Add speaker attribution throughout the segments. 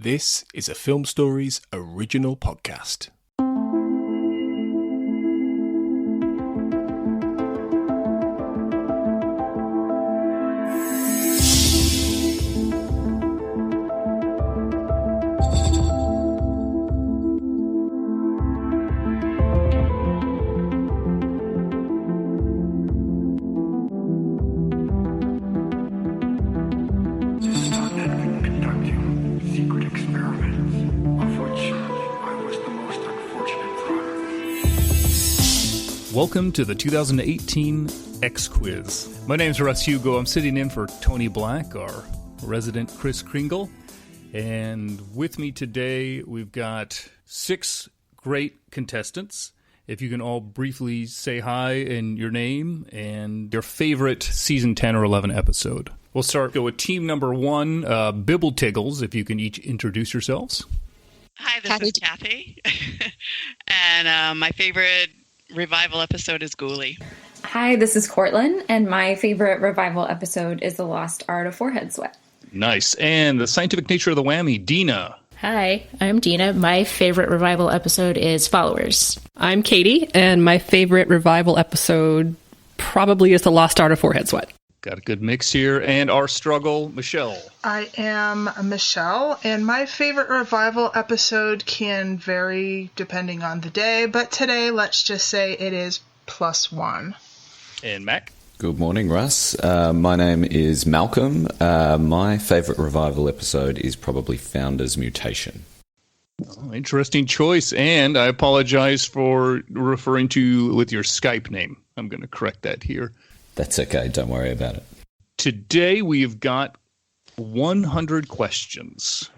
Speaker 1: This is a Film Stories original podcast. Welcome to the 2018 X Quiz. My name's Russ Hugo. I'm sitting in for Tony Black, our resident Chris Kringle. And with me today, we've got 6 great contestants. If you can all briefly say hi and your name and your favorite season 10 or 11 episode. We'll go with team number 1, Bibble Tiggles, if you can each introduce yourselves.
Speaker 2: Hi, this is Kathy. And my favorite revival episode is Ghoulie.
Speaker 3: Hi, this is Courtland, and my favorite revival episode is The Lost Art of Forehead Sweat.
Speaker 1: Nice. And the scientific nature of the whammy, Dina.
Speaker 4: Hi, I'm Dina. My favorite revival episode is Followers.
Speaker 5: I'm Katie, and my favorite revival episode probably is The Lost Art of Forehead Sweat.
Speaker 1: Got a good mix here. And our struggle, Michelle.
Speaker 6: I am Michelle, and my favorite revival episode can vary depending on the day, but today, let's just say it is +1.
Speaker 1: And Mac.
Speaker 7: Good morning, Russ. My name is Malcolm. My favorite revival episode is probably Founder's Mutation.
Speaker 1: Oh, interesting choice. And I apologize for referring to you with your Skype name. I'm going to correct that here.
Speaker 7: That's okay. Don't worry about it.
Speaker 1: Today we've got 100 questions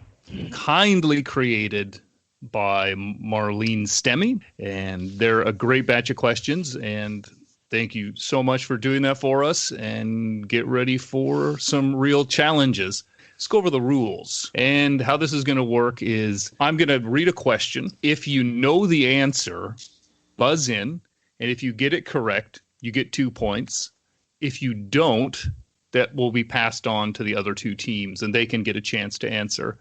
Speaker 1: kindly created by Marlene Stemme, and they're a great batch of questions, and thank you so much for doing that for us, and get ready for some real challenges. Let's go over the rules. And how this is going to work is I'm going to read a question. If you know the answer, buzz in, and if you get it correct, you get 2 points. If you don't, that will be passed on to the other 2 teams, and they can get a chance to answer.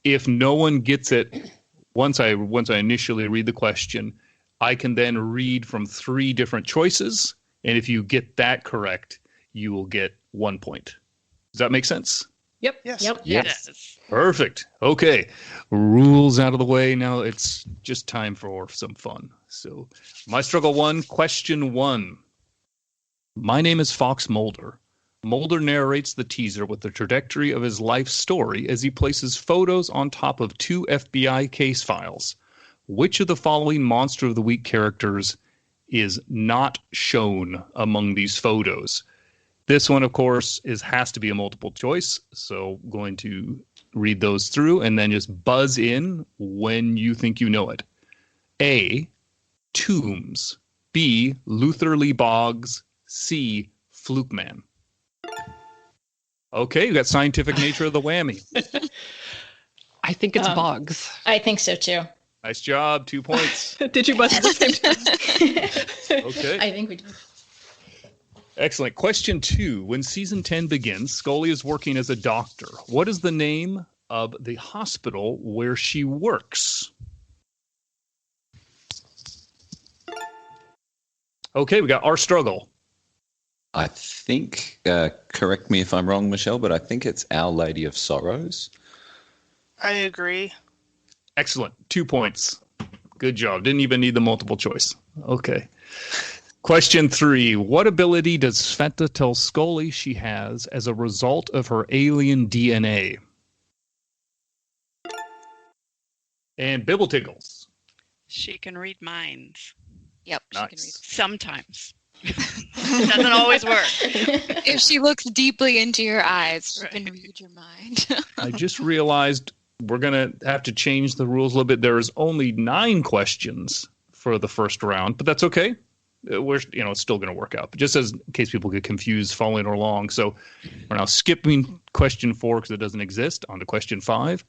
Speaker 1: If no one gets it, once I initially read the question, I can then read from 3 different choices, and if you get that correct, you will get 1 point. Does that make sense?
Speaker 5: Yep.
Speaker 6: Yes.
Speaker 4: Yep.
Speaker 2: Yes.
Speaker 1: Perfect. Okay. Rules out of the way. Now it's just time for some fun. So, My Struggle 1, question 1. My name is Fox Mulder. Mulder narrates the teaser with the trajectory of his life story as he places photos on top of 2 FBI case files. Which of the following Monster of the Week characters is not shown among these photos? This one, of course, has to be a multiple choice, so I'm going to read those through and then just buzz in when you think you know it. A, Toombs. B, Luther Lee Boggs. C, Fluke Man. Okay, you got scientific nature of the whammy.
Speaker 5: I think it's Boggs.
Speaker 4: I think so, too.
Speaker 1: Nice job, 2 points.
Speaker 5: Did you buzz at the same time?
Speaker 1: Okay.
Speaker 4: I think we do.
Speaker 1: Excellent. Question 2. When season 10 begins, Scully is working as a doctor. What is the name of the hospital where she works? Okay, we got our struggle.
Speaker 7: I think, correct me if I'm wrong, Michelle, but I think it's Our Lady of Sorrows.
Speaker 6: I agree.
Speaker 1: Excellent. 2 points. Good job. Didn't even need the multiple choice. Okay. Question 3. What ability does Sveta tell Scully she has as a result of her alien DNA? And Bibble Tiggles.
Speaker 2: She can read minds.
Speaker 8: Yep,
Speaker 1: Nice.
Speaker 8: she can read.
Speaker 2: Sometimes. Doesn't always work.
Speaker 8: If she looks deeply into your eyes, she can read your mind.
Speaker 1: I just realized we're going to have to change the rules a little bit. There's only 9 questions for the first round, but that's okay. It's still going to work out. But just in case people get confused following along. So we're now skipping question 4 because it doesn't exist, on to question 5.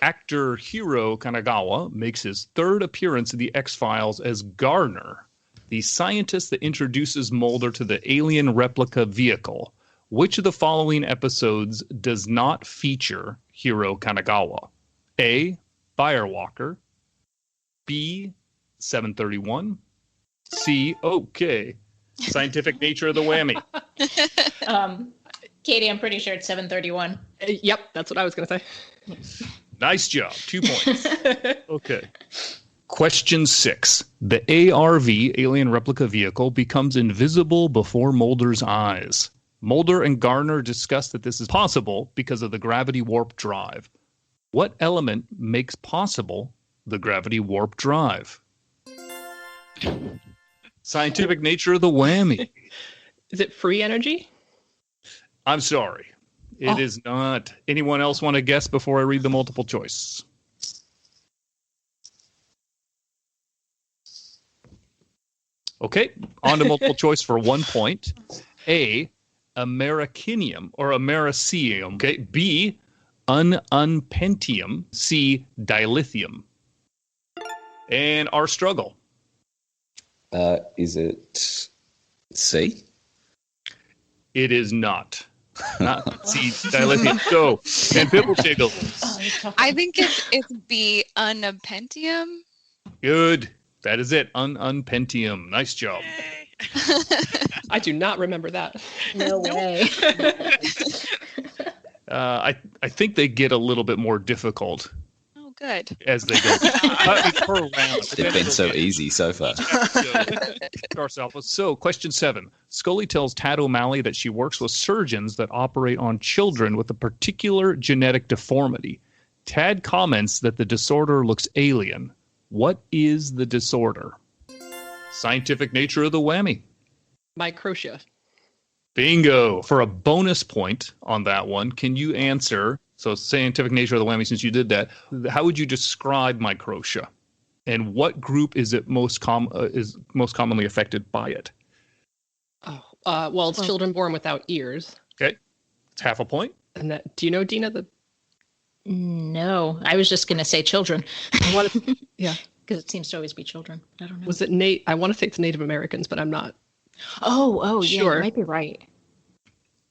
Speaker 1: Actor Hiro Kanagawa makes his 3rd appearance in the X-Files as Garner, the scientist that introduces Mulder to the alien replica vehicle. Which of the following episodes does not feature Hiro Kanagawa? A. Firewalker. B. 731. C. Okay. Scientific nature of the whammy.
Speaker 4: Katie, I'm pretty sure it's 731.
Speaker 5: Yep, that's what I was going to say.
Speaker 1: Nice job. 2 points. Okay. Question 6. The ARV, alien replica vehicle, becomes invisible before Mulder's eyes. Mulder and Garner discuss that this is possible because of the gravity warp drive. What element makes possible the gravity warp drive? Scientific nature of the whammy.
Speaker 5: Is it free energy?
Speaker 1: I'm sorry. It is not. Anyone else want to guess before I read the multiple choice? Okay, on to multiple choice for 1 point. A, Americinium or Americium. Okay, B, unpentium. C, dilithium. And our struggle.
Speaker 7: Is it C?
Speaker 1: It is not. Not C, dilithium. So, and Pibble Tiggles.
Speaker 8: I think it's B, unpentium.
Speaker 1: Good. That is it. Unpentium. Nice job.
Speaker 5: I do not remember that.
Speaker 4: No way.
Speaker 1: I think they get a little bit more difficult
Speaker 8: Oh, good.
Speaker 1: as they go. Per round.
Speaker 7: They've been so easy so far.
Speaker 1: So, question 7. Scully tells Tad O'Malley that she works with surgeons that operate on children with a particular genetic deformity. Tad comments that the disorder looks alien. What is the disorder? Scientific nature of the whammy.
Speaker 5: Microtia.
Speaker 1: Bingo. For a bonus point on that one, can you answer, so scientific nature of the whammy, since you did that, how would you describe microtia? And what group is it most commonly affected by it?
Speaker 5: Well, it's children born without ears.
Speaker 1: Okay. It's half a point.
Speaker 5: And that, do you know, Dina,
Speaker 4: No, I was just going to say children.
Speaker 5: yeah.
Speaker 4: Because it seems to always be children. I don't know.
Speaker 5: Was it I want to say it's Native Americans, but I'm not.
Speaker 4: Oh, yeah,
Speaker 5: Sure.
Speaker 4: you might be right.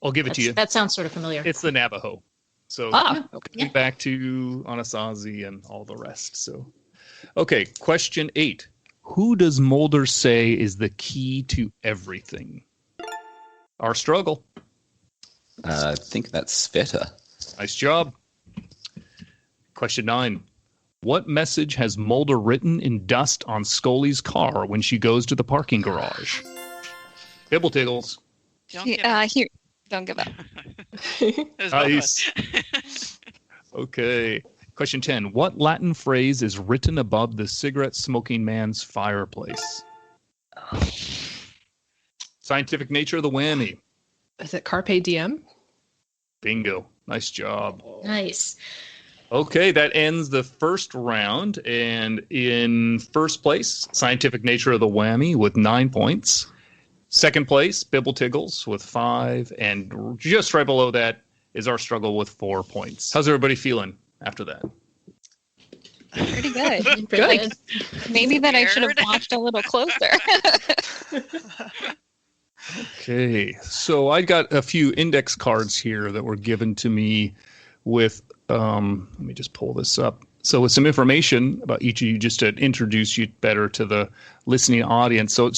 Speaker 1: I'll give it to you.
Speaker 4: That sounds sort of familiar.
Speaker 1: It's the Navajo. So
Speaker 5: Okay.
Speaker 1: back to Anasazi and all the rest. So, okay, question 8. Who does Mulder say is the key to everything? Our struggle.
Speaker 7: I think that's Sveta.
Speaker 1: Nice job. Question 9. What message has Mulder written in dust on Scully's car when she goes to the parking garage? Bibble Tiggles.
Speaker 2: Don't give up.
Speaker 8: Here, don't give up.
Speaker 1: Nice. Okay. Question 10. What Latin phrase is written above the cigarette-smoking man's fireplace? Scientific nature of the whammy.
Speaker 5: Is it Carpe Diem?
Speaker 1: Bingo. Nice job.
Speaker 4: Nice.
Speaker 1: Okay, that ends the first round. And in first place, Scientific Nature of the Whammy with 9 points. Second place, Bibble Tiggles with 5. And just right below that is Our Struggle with 4 points. How's everybody feeling after that?
Speaker 8: Pretty good.
Speaker 5: Good.
Speaker 8: Maybe that I should have watched a little closer.
Speaker 1: Okay, so I got a few index cards here that were given to me with, let me just pull this up. So with some information about each of you, just to introduce you better to the listening audience. So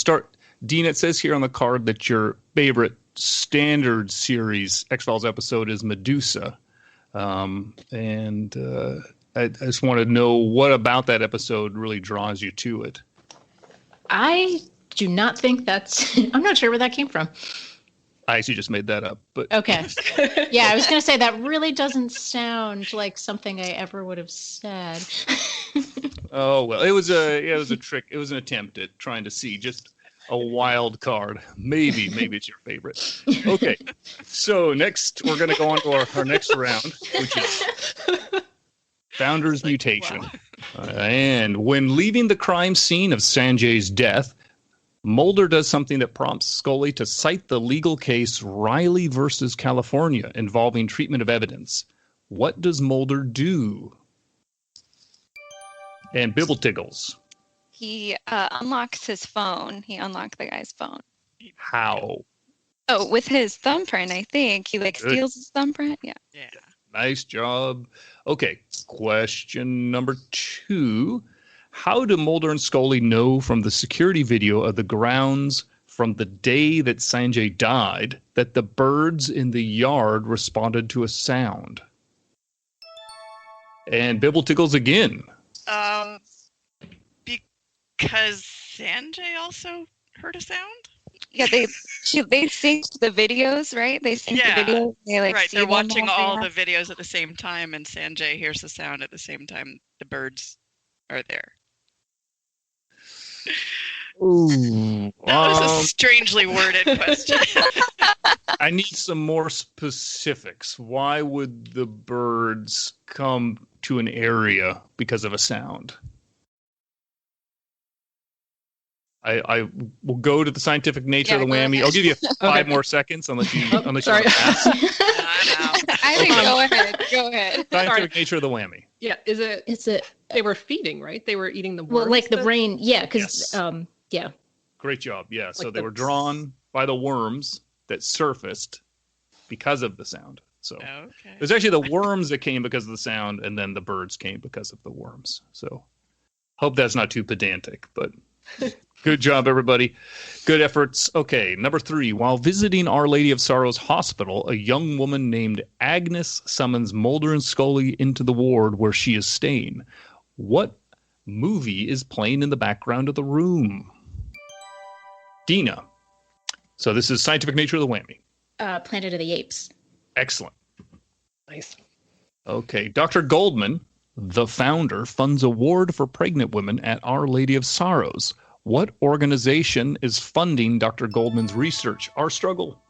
Speaker 1: Dean, it says here on the card that your favorite standard series X-Files episode is Medusa. I just want to know what about that episode really draws you to it.
Speaker 4: I do not think that's... I'm not sure where that came from.
Speaker 1: I actually just made that up, but
Speaker 4: Okay. Yeah, I was going to say that really doesn't sound like something I ever would have said.
Speaker 1: oh well, it was a trick. It was an attempt at trying to see just a wild card. Maybe it's your favorite. Okay, so next we're going to go on to our next round, which is Founder's Mutation.
Speaker 2: Wow.
Speaker 1: And when leaving the crime scene of Sanjay's death, Mulder does something that prompts Scully to cite the legal case Riley versus California involving treatment of evidence. What does Mulder do? And Bibble Tiggles.
Speaker 8: He unlocks his phone. He unlocked the guy's phone.
Speaker 1: How?
Speaker 8: Oh, with his thumbprint, I think. He
Speaker 1: Good.
Speaker 8: steals his thumbprint. Yeah.
Speaker 2: Yeah.
Speaker 1: Nice job. Okay, question number 2. How do Mulder and Scully know from the security video of the grounds from the day that Sanjay died that the birds in the yard responded to a sound? And Bibble Tickles again.
Speaker 2: Because Sanjay also heard a sound?
Speaker 8: Yeah, they synced the videos, right? They synced the videos. They
Speaker 2: right.
Speaker 8: see
Speaker 2: They're
Speaker 8: them
Speaker 2: watching all
Speaker 8: there.
Speaker 2: the videos at the same time, and Sanjay hears the sound at the same time the birds are there.
Speaker 1: Ooh.
Speaker 2: That was a strangely worded question.
Speaker 1: I need some more specifics. Why would the birds come to an area because of a sound? I will go to the scientific nature of the whammy. I'll give you 5 more seconds unless you
Speaker 5: sorry.
Speaker 1: pass.
Speaker 8: I think go ahead.
Speaker 1: Scientific nature of the whammy.
Speaker 5: Yeah, is it? They were feeding, right? They were eating the worms.
Speaker 4: Well, like the brain, yeah, because
Speaker 1: Yes.
Speaker 4: yeah.
Speaker 1: Great job. Yeah. So
Speaker 5: Like
Speaker 1: they
Speaker 5: the-
Speaker 1: were drawn by the worms that surfaced because of the sound. So
Speaker 2: Okay.
Speaker 1: there's actually the worms that came because of the sound, and then the birds came because of the worms. So hope that's not too pedantic, but good job, everybody. Good efforts. Okay, number 3. While visiting Our Lady of Sorrows Hospital, a young woman named Agnes summons Mulder and Scully into the ward where she is staying. What movie is playing in the background of the room? Dina. So this is scientific nature of the whammy.
Speaker 4: Planet of the Apes.
Speaker 1: Excellent.
Speaker 5: Nice.
Speaker 1: Okay. Dr. Goldman, the founder, funds a ward for pregnant women at Our Lady of Sorrows. What organization is funding Dr. Goldman's research? Our struggle.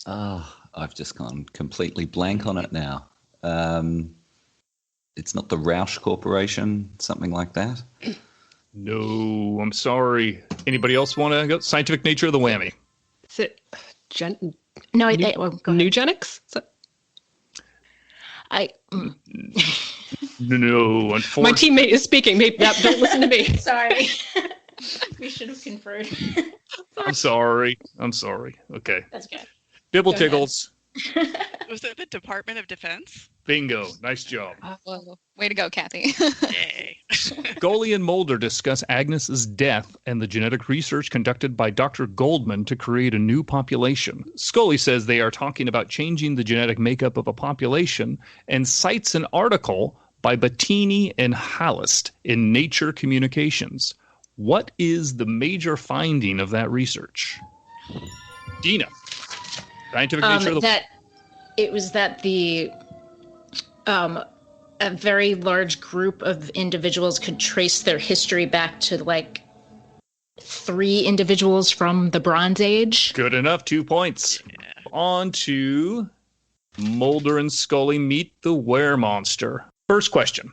Speaker 7: I've just gone completely blank on it now. It's not the Roush Corporation, something like that.
Speaker 1: No, I'm sorry. Anybody else want to go? Scientific nature of the whammy.
Speaker 5: Is it
Speaker 4: No, well, go ahead.
Speaker 5: Nugenics?
Speaker 1: No,
Speaker 5: My
Speaker 1: unfortunately.
Speaker 5: teammate is speaking. Maybe don't listen to me.
Speaker 4: Sorry. We should have conferred.
Speaker 1: I'm sorry. Okay.
Speaker 4: That's good.
Speaker 1: Bibble
Speaker 4: Go ahead.
Speaker 1: Tiggles.
Speaker 2: Was it the Department of Defense?
Speaker 1: Bingo. Nice job.
Speaker 8: Whoa. Way to go, Kathy.
Speaker 2: Yay.
Speaker 1: Scully and Mulder discuss Agnes's death and the genetic research conducted by Dr. Goldman to create a new population. Scully says they are talking about changing the genetic makeup of a population and cites an article by Bettini and Hallest in Nature Communications. What is the major finding of that research? Dina. Scientific nature of the...
Speaker 4: That it was that the a very large group of individuals could trace their history back to like 3 individuals from the Bronze Age.
Speaker 1: Good enough. 2 points. On to Mulder and Scully meet the were-monster. First question.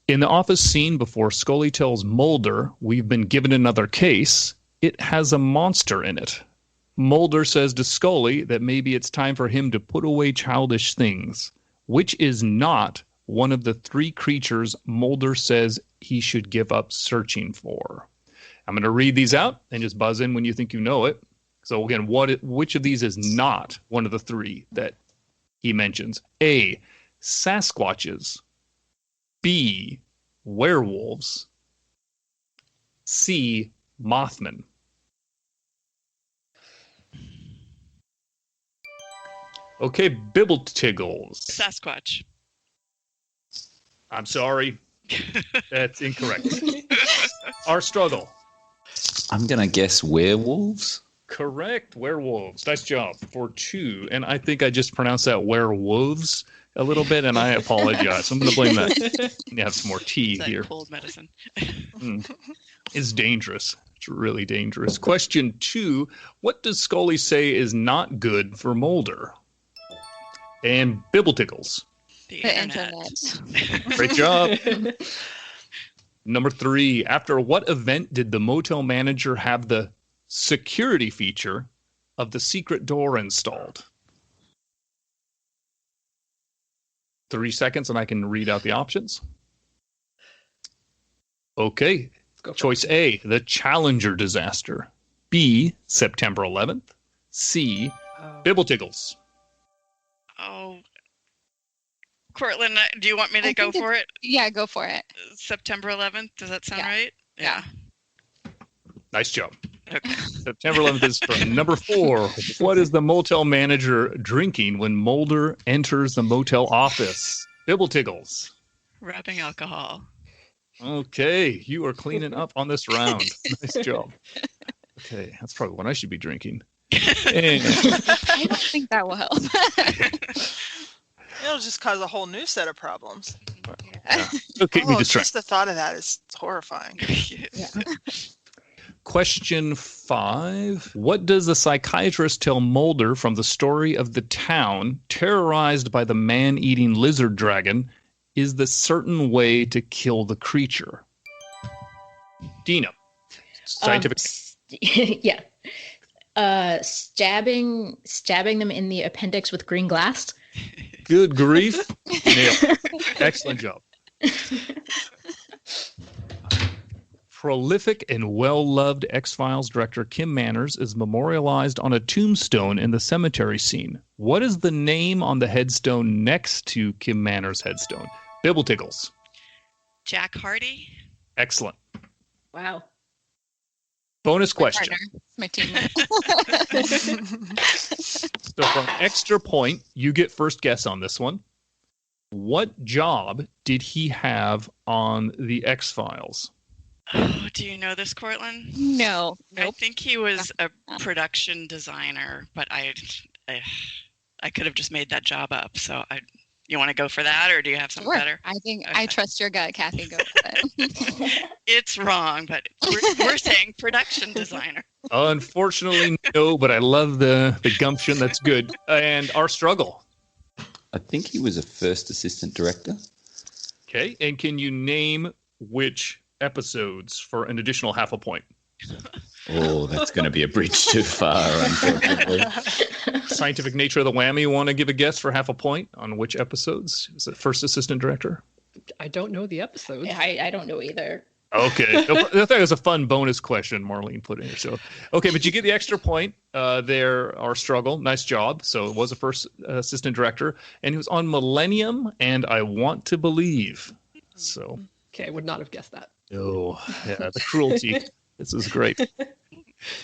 Speaker 1: In the office scene before Scully tells Mulder, "We've been given another case," it has a monster in it. Mulder says to Scully that maybe it's time for him to put away childish things, which is not one of the 3 creatures Mulder says he should give up searching for. I'm going to read these out and just buzz in when you think you know it. So again, which of these is not one of the 3 that he mentions? A, Sasquatches. B, werewolves. C, Mothman. Okay, Bibble Tiggles.
Speaker 2: Sasquatch.
Speaker 1: I'm sorry. That's incorrect. Our struggle.
Speaker 7: I'm going to guess werewolves.
Speaker 1: Correct. Werewolves. Nice job for 2. And I think I just pronounced that werewolves a little bit, and I apologize. I'm going to blame that. You have some more tea
Speaker 2: Is that
Speaker 1: here.
Speaker 2: cold medicine?
Speaker 1: It's dangerous. It's really dangerous. Question 2. What does Scully say is not good for Mulder? And Bibble Tickles.
Speaker 2: The
Speaker 8: The
Speaker 2: internet.
Speaker 8: internet.
Speaker 1: Great job. Number 3. After what event did the motel manager have the security feature of the secret door installed? 3 seconds and I can read out the options. Okay. Choice A, the Challenger disaster. B, September 11th. C, Bibble Tiggles.
Speaker 2: Oh, Cortland, do you want me to go for it?
Speaker 8: Yeah, go for it.
Speaker 2: September 11th. Does that sound right?
Speaker 8: Yeah.
Speaker 1: Nice job.
Speaker 2: Okay.
Speaker 1: September 11th is for number 4. What is the motel manager drinking when Mulder enters the motel office? Bibble Tiggles.
Speaker 2: Rubbing alcohol.
Speaker 1: Okay, you are cleaning up on this round. Nice job. Okay, that's probably what I should be drinking. And
Speaker 8: I don't think that will help.
Speaker 9: It'll just cause a whole new set of problems.
Speaker 1: it'll keep me distracted.
Speaker 9: Just the thought of that is horrifying.
Speaker 1: Question 5. What does the psychiatrist tell Mulder from the story of the town terrorized by the man-eating lizard dragon is the certain way to kill the creature? Dina. Scientific.
Speaker 4: Yeah. Stabbing them in the appendix with green glass.
Speaker 1: Good grief. Nailed. Excellent job. Prolific and well-loved X-Files director Kim Manners is memorialized on a tombstone in the cemetery scene. What is the name on the headstone next to Kim Manners' headstone? Bibble Tiggles.
Speaker 2: Jack Hardy.
Speaker 1: Excellent.
Speaker 4: Wow.
Speaker 1: Bonus question.
Speaker 8: It's my team.
Speaker 1: So for an extra point, you get first guess on this one. What job did he have on the X-Files?
Speaker 2: Oh, do you know this, Cortland?
Speaker 8: No.
Speaker 2: I
Speaker 8: Nope.
Speaker 2: think he was a production designer, but I could have just made that job up. So you want to go for that, or do you have something
Speaker 8: Sure.
Speaker 2: better?
Speaker 8: I think
Speaker 2: Okay.
Speaker 8: I trust your gut, Kathy. Go for it.
Speaker 2: It's wrong, but we're saying production designer.
Speaker 1: Unfortunately, no, but I love the gumption. That's good. And our struggle.
Speaker 7: I think he was a first assistant director.
Speaker 1: Okay. And can you name which episodes for an additional half a point?
Speaker 7: Oh, that's going to be a bridge too far, unfortunately.
Speaker 1: Scientific nature of the whammy. You want to give a guess for half a point on which episodes? Is it first assistant director?
Speaker 5: I don't know the episodes.
Speaker 4: I don't know either.
Speaker 1: Okay. I thought it was a fun bonus question Marlene put in here. So, okay, but you get the extra point there, our struggle. Nice job. So it was a first assistant director, and he was on Millennium and I Want to Believe. So.
Speaker 5: Okay, I would not have guessed that.
Speaker 1: Oh, yeah, the cruelty. This is great.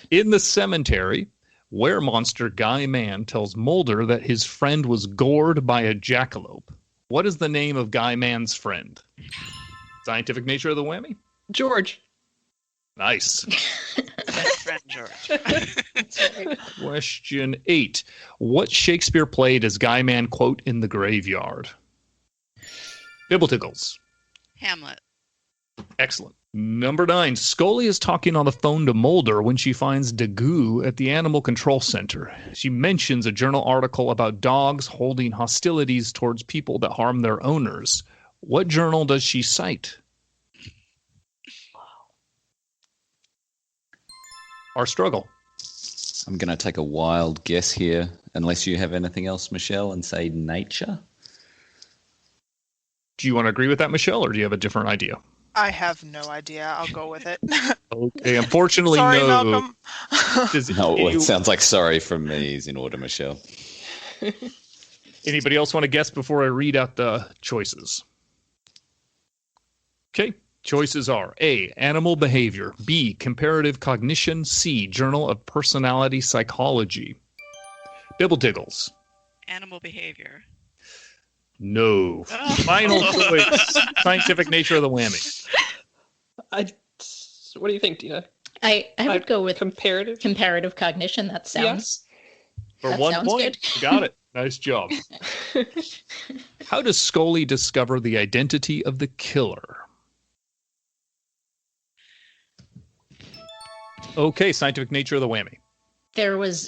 Speaker 1: In the cemetery, weremonster Guy Mann tells Mulder that his friend was gored by a jackalope. What is the name of Guy Mann's friend? Scientific nature of the whammy?
Speaker 5: George.
Speaker 1: Nice.
Speaker 2: Best friend George.
Speaker 1: Question 8. What Shakespeare play does Guy Mann quote in the graveyard? Bibble Tiggles.
Speaker 2: Hamlet.
Speaker 1: Excellent. Number 9. Scully is talking on the phone to Mulder when she finds Daggoo at the Animal Control Center. She mentions a journal article about dogs holding hostilities towards people that harm their owners. What journal does she cite? Our struggle.
Speaker 7: I'm going to take a wild guess here, unless you have anything else, Michelle, and say Nature.
Speaker 1: Do you want to agree with that, Michelle, or do you have a different idea?
Speaker 9: I have no idea. I'll go with it.
Speaker 1: Okay, unfortunately,
Speaker 9: Sorry,
Speaker 1: no.
Speaker 9: Malcolm.
Speaker 7: No, it sounds like sorry from me is in order, Michelle.
Speaker 1: Anybody else want to guess before I read out the choices? Okay, choices are A, animal behavior, B, comparative cognition, C, Journal of Personality Psychology. Bibble Tiggles.
Speaker 2: Animal behavior.
Speaker 1: No. Final choice. Scientific nature of the whammy.
Speaker 5: What do you think, Dina?
Speaker 4: I would go with
Speaker 5: comparative
Speaker 4: cognition. That sounds.
Speaker 1: For
Speaker 4: that
Speaker 1: 1
Speaker 4: sounds
Speaker 1: point.
Speaker 4: good.
Speaker 1: You got it. Nice job. How does Scully discover the identity of the killer? Okay, scientific nature of the whammy.
Speaker 4: There was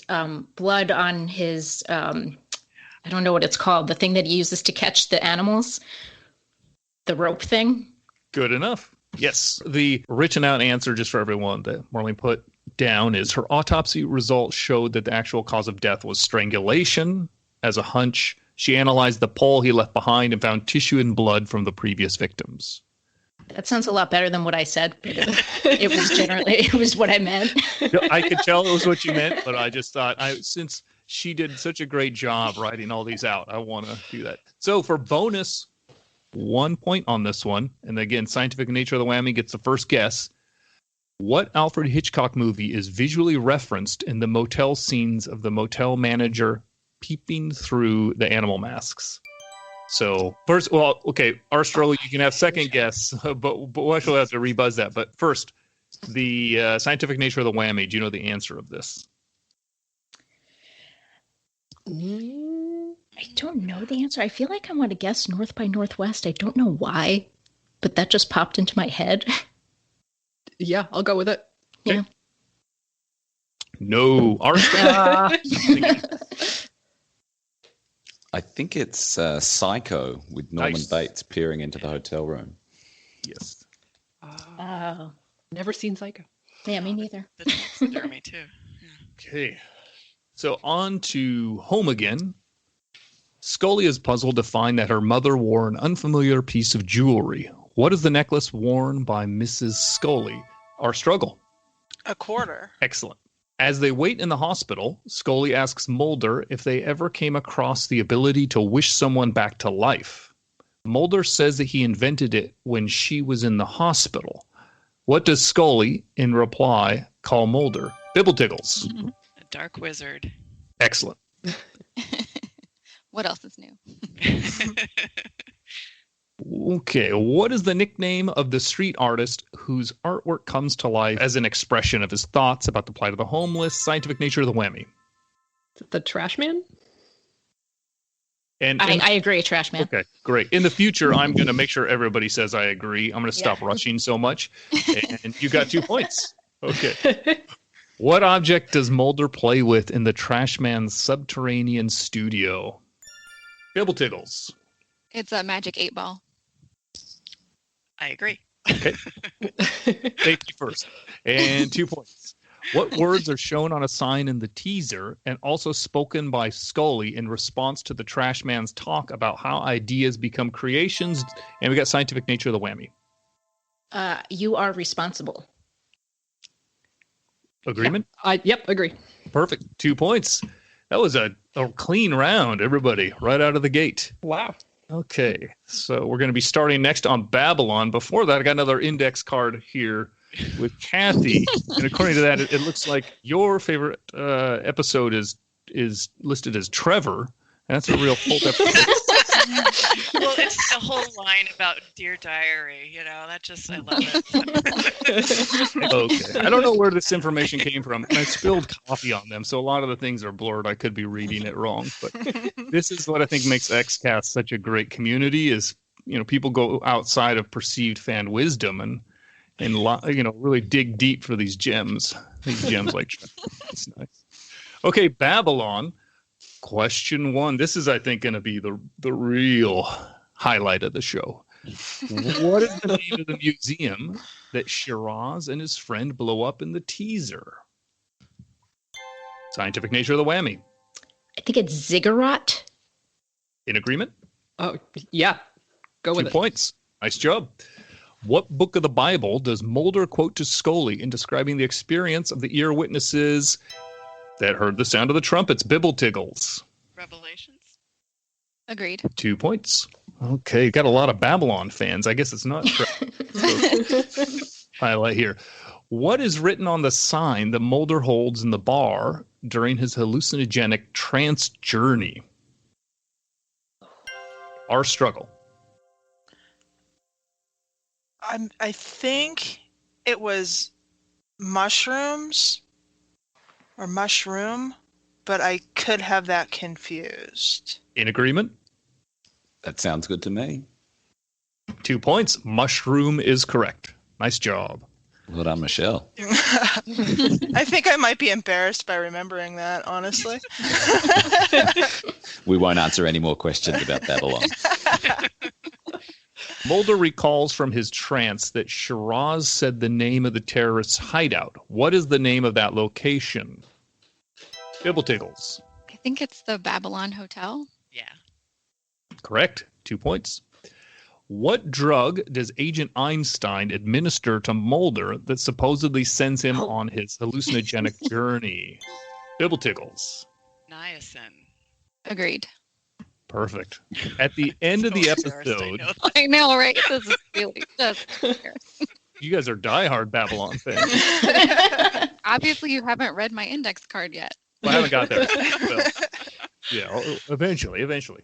Speaker 4: blood on his. I don't know what it's called. The thing that he uses to catch the animals. The rope thing.
Speaker 1: Good enough. Yes. The written out answer, just for everyone that Marlene put down, is her autopsy results showed that the actual cause of death was strangulation. As a hunch, she analyzed the pole he left behind and found tissue and blood from the previous victims.
Speaker 4: That sounds a lot better than what I said. But it was what I meant.
Speaker 1: I could tell it was what you meant, but I just thought, since She did such a great job writing all these out. I want to do that. So for bonus, 1 point on this one. And again, Scientific Nature of the Whammy gets the first guess. What Alfred Hitchcock movie is visually referenced in the motel scenes of the motel manager peeping through the animal masks? So first, well, okay, our struggle, you can have second guess, but we'll actually have to rebuzz that. But first, the Scientific Nature of the Whammy. Do you know the answer of this?
Speaker 4: I don't know the answer. I feel like I want to guess North by Northwest. I don't know why, but that just popped into my head.
Speaker 5: Yeah, I'll go with it.
Speaker 4: Yeah.
Speaker 1: No, our
Speaker 7: I think it's Psycho with Norman
Speaker 1: Nice.
Speaker 7: Bates peering into the hotel room.
Speaker 1: Yes.
Speaker 4: Oh,
Speaker 5: Never seen Psycho.
Speaker 4: yeah, me neither.
Speaker 2: The taxidermy too.
Speaker 1: Okay. So on to home again. Scully is puzzled to find that her mother wore an unfamiliar piece of jewelry. What is the necklace worn by Mrs. Scully? Our struggle.
Speaker 9: A quarter.
Speaker 1: Excellent. As they wait in the hospital, Scully asks Mulder if they ever came across the ability to wish someone back to life. Mulder says that he invented it when she was in the hospital. What does Scully, in reply, call Mulder? Bibbletiggles.
Speaker 2: A dark wizard.
Speaker 1: Excellent.
Speaker 8: What else is new?
Speaker 1: Okay, what is the nickname of the street artist whose artwork comes to life as an expression of his thoughts about the plight of the homeless, Scientific Nature of the Whammy?
Speaker 5: The Trash Man?
Speaker 1: And
Speaker 4: I agree, Trash Man.
Speaker 1: okay, great. In the future, I'm going to make sure everybody says I agree. I'm going to stop rushing so much. And you got 2 points. Okay. What object does Mulder play with in the Trash Man's subterranean studio? Bibbletiggles.
Speaker 8: It's a magic 8-ball.
Speaker 2: I agree.
Speaker 1: Okay. Thank you first. And 2 points. What words are shown on a sign in the teaser and also spoken by Scully in response to the Trash Man's talk about how ideas become creations? And we got Scientific Nature of the Whammy.
Speaker 4: You are responsible.
Speaker 1: Agreement?
Speaker 5: Yep, agree.
Speaker 1: Perfect. 2 points. That was a clean round, everybody, right out of the gate.
Speaker 5: Wow.
Speaker 1: Okay, so we're going to be starting next on Babylon. Before that, I got another index card here with Kathy. And according to that, it looks like your favorite episode is listed as Trevor. And that's a real cult episode.
Speaker 2: Well, it's the whole line about Dear Diary. You know, that just, I love it.
Speaker 1: Okay. I don't know where this information came from. And I spilled coffee on them, so a lot of the things are blurred. I could be reading it wrong. But this is what I think makes XCast such a great community is, you know, people go outside of perceived fan wisdom and you know, really dig deep for these gems. These gems like it's nice. Okay, Babylon. Question 1. This is, I think, going to be the real highlight of the show. What is the name of the museum that Shiraz and his friend blow up in the teaser? Scientific Nature of the Whammy.
Speaker 4: I think it's Ziggurat.
Speaker 1: In agreement?
Speaker 5: Oh, yeah. Go
Speaker 1: 2
Speaker 5: with it.
Speaker 1: points. Nice job. What book of the Bible does Mulder quote to Scully in describing the experience of the ear witnesses that heard the sound of the trumpets? Bibbletiggles.
Speaker 2: Revelations.
Speaker 8: Agreed.
Speaker 1: 2 points. Okay, got a lot of Babylon fans. I guess it's not highlight here. What is written on the sign that Mulder holds in the bar during his hallucinogenic trance journey? Our struggle.
Speaker 9: I think it was mushrooms or mushroom, but I could have that confused.
Speaker 1: In agreement?
Speaker 7: That sounds good to me.
Speaker 1: 2 points. Mushroom is correct. Nice job.
Speaker 7: Well done, Michelle.
Speaker 9: I think I might be embarrassed by remembering that, honestly.
Speaker 7: We won't answer any more questions about Babylon.
Speaker 1: Mulder recalls from his trance that Shiraz said the name of the terrorists' hideout. What is the name of that location? Bibbletiggles.
Speaker 8: I think it's the Babylon Hotel.
Speaker 2: Yeah.
Speaker 1: Correct. 2 points. What drug does Agent Einstein administer to Mulder that supposedly sends him on his hallucinogenic journey? Bibbletiggles.
Speaker 2: Niacin.
Speaker 8: Agreed.
Speaker 1: Perfect. At the end of the
Speaker 2: So embarrassed, I
Speaker 1: episode,
Speaker 2: know.
Speaker 8: I know, right? This is really just
Speaker 1: you guys are diehard Babylon fans.
Speaker 8: obviously you haven't read my index card yet.
Speaker 1: Well, I haven't got there. Well, yeah, eventually.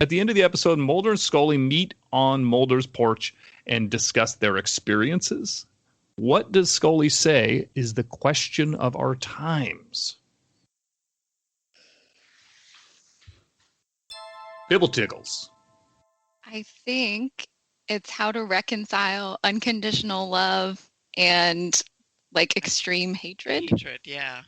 Speaker 1: At the end of the episode, Mulder and Scully meet on Mulder's porch and discuss their experiences. What does Scully say is the question of our times? Bibble tickles.
Speaker 8: I think it's how to reconcile unconditional love and like extreme hatred.
Speaker 2: Hatred, yeah.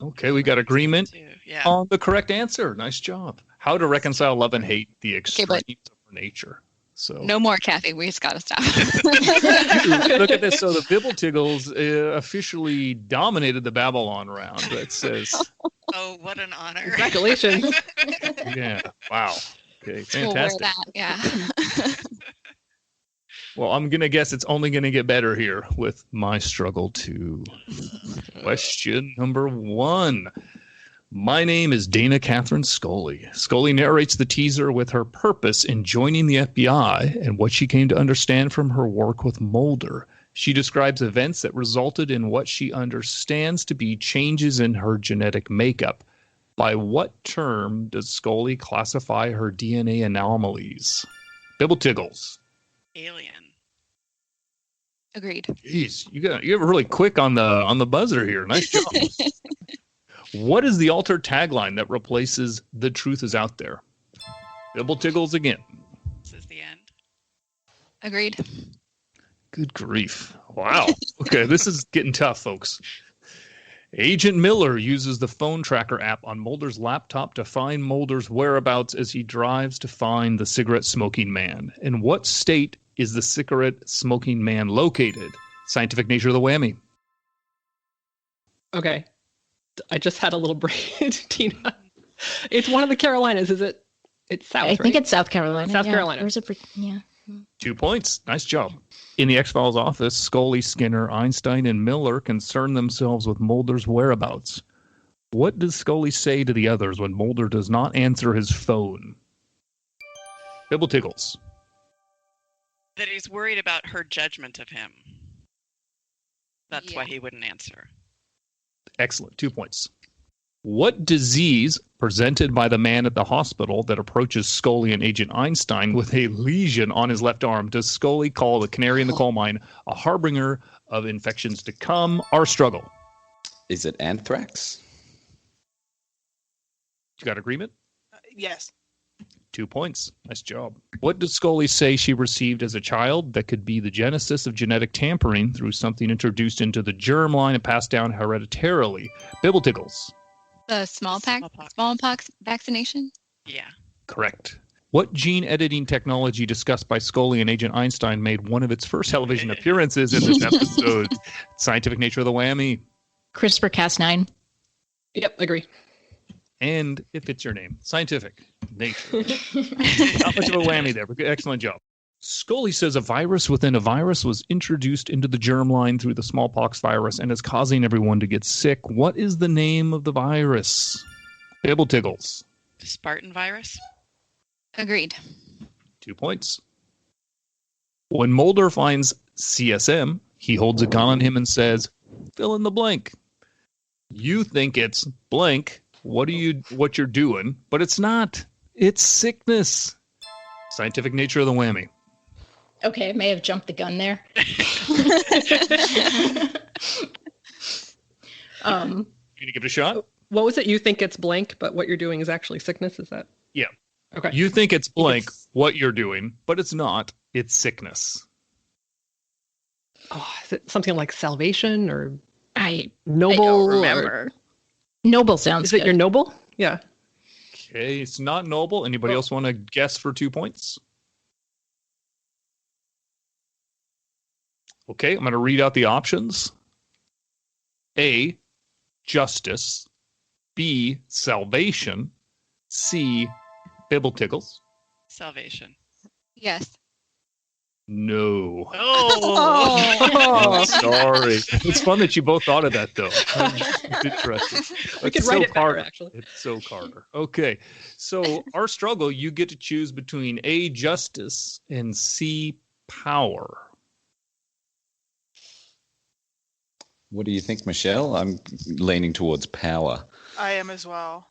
Speaker 1: Okay, we got agreement
Speaker 2: Too. Yeah.
Speaker 1: on the correct answer. Nice job. How to reconcile love and hate, the extremes
Speaker 8: but-
Speaker 1: of our nature. So
Speaker 8: No more, Kathy. We just gotta stop.
Speaker 1: look at this. So the Bibble Tiggles officially dominated the Babylon round. That says,
Speaker 2: Oh, what an honor.
Speaker 5: Congratulations.
Speaker 1: yeah, wow. Okay,
Speaker 8: We'll wear
Speaker 1: fantastic.
Speaker 8: that. Yeah.
Speaker 1: Well, I'm going to guess it's only going to get better here with my struggle too. Question number 1. My name is Dana Catherine Scully. Scully narrates the teaser with her purpose in joining the FBI and what she came to understand from her work with Mulder. She describes events that resulted in what she understands to be changes in her genetic makeup. By what term does Scully classify her DNA anomalies? Bibble Tiggles.
Speaker 2: Alien.
Speaker 8: Agreed.
Speaker 1: Jeez, you're really quick on the buzzer here. Nice job. What is the altered tagline that replaces "The truth is out there"? Bibble Tiggles again.
Speaker 2: This is the end.
Speaker 8: Agreed.
Speaker 1: Good grief. Wow. Okay, this is getting tough, folks. Agent Miller uses the phone tracker app on Mulder's laptop to find Mulder's whereabouts as he drives to find the cigarette smoking man. In what state is the cigarette smoking man located? Scientific nature of the whammy.
Speaker 5: Okay. I just had a little brain, Tina. It's one of the Carolinas, is it? It's South,
Speaker 4: I think it's South Carolina.
Speaker 5: South
Speaker 4: yeah.
Speaker 5: Carolina.
Speaker 4: There's a, yeah.
Speaker 1: 2 points. Nice job. In the X-Files office, Scully, Skinner, Einstein, and Miller concern themselves with Mulder's whereabouts. What does Scully say to the others when Mulder does not answer his phone? Bibble Tiggles.
Speaker 2: That he's worried about her judgment of him. That's why
Speaker 8: Yeah.
Speaker 2: he wouldn't answer.
Speaker 1: Excellent. 2 points. What disease presented by the man at the hospital that approaches Scully and Agent Einstein with a lesion on his left arm does Scully call the canary in the coal mine a harbinger of infections to come? Our struggle.
Speaker 7: Is it anthrax?
Speaker 1: You got agreement?
Speaker 9: Yes.
Speaker 1: 2 points. Nice job. What does Scully say she received as a child that could be the genesis of genetic tampering through something introduced into the germline and passed down hereditarily? Bibble Tiggles.
Speaker 8: The smallpox vaccination.
Speaker 2: Yeah.
Speaker 1: Correct. What gene editing technology discussed by Scully and Agent Einstein made one of its first television appearances in this episode? Scientific nature of the whammy.
Speaker 4: CRISPR-Cas9.
Speaker 5: Yep, agree.
Speaker 1: And it fits your name. Scientific nature. Not much of a whammy there, but excellent job. Scully says a virus within a virus was introduced into the germline through the smallpox virus and is causing everyone to get sick. What is the name of the virus? Bibble Tiggles.
Speaker 2: Spartan virus.
Speaker 8: Agreed.
Speaker 1: 2 points. When Mulder finds CSM, he holds a gun on him and says, fill in the blank. You think it's blank. What you're doing, but it's not. It's sickness. Scientific nature of the whammy.
Speaker 4: Okay, I may have jumped the gun there.
Speaker 1: You gonna give it a shot?
Speaker 5: What was it? You think it's blank, but what you're doing is actually sickness? Is that?
Speaker 1: Yeah.
Speaker 5: Okay.
Speaker 1: You think it's blank, what you're doing, but it's not. It's sickness.
Speaker 5: Oh, is it something like salvation or
Speaker 4: I
Speaker 5: noble?
Speaker 4: don't
Speaker 5: or-
Speaker 4: remember. Noble sounds
Speaker 5: Is it
Speaker 4: good.
Speaker 5: your noble? Yeah.
Speaker 1: Okay, it's not noble. Anybody else want to guess for 2 points? Okay, I'm going to read out the options. A, justice. B, salvation. C, Bibble Tiggles.
Speaker 2: Salvation.
Speaker 8: Yes.
Speaker 1: No.
Speaker 2: Oh.
Speaker 1: Sorry. It's fun that you both thought of that, though. Interesting.
Speaker 5: We could
Speaker 1: It's
Speaker 5: write
Speaker 1: so
Speaker 5: it better,
Speaker 1: Carter.
Speaker 5: actually.
Speaker 1: It's so Carter. Okay. So our struggle, you get to choose between A, justice, and C, power.
Speaker 7: What do you think, Michelle? I'm leaning towards power.
Speaker 9: I am as well.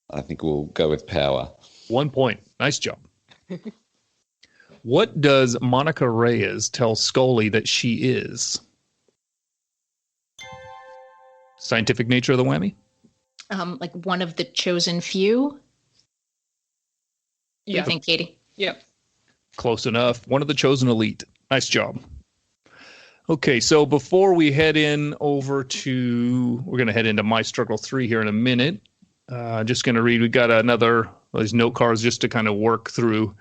Speaker 7: I think we'll go with power.
Speaker 1: 1 point. Nice job. What does Monica Reyes tell Scully that she is? Scientific nature of the whammy?
Speaker 4: Like one of the chosen few. What do
Speaker 5: Yeah.
Speaker 4: you think, Katie?
Speaker 5: Yep.
Speaker 1: Close enough. One of the chosen elite. Nice job. Okay, so before we head in over to, we're going to head into My Struggle 3 here in a minute. Just going to read, we got another, these note cards just to kind of work through.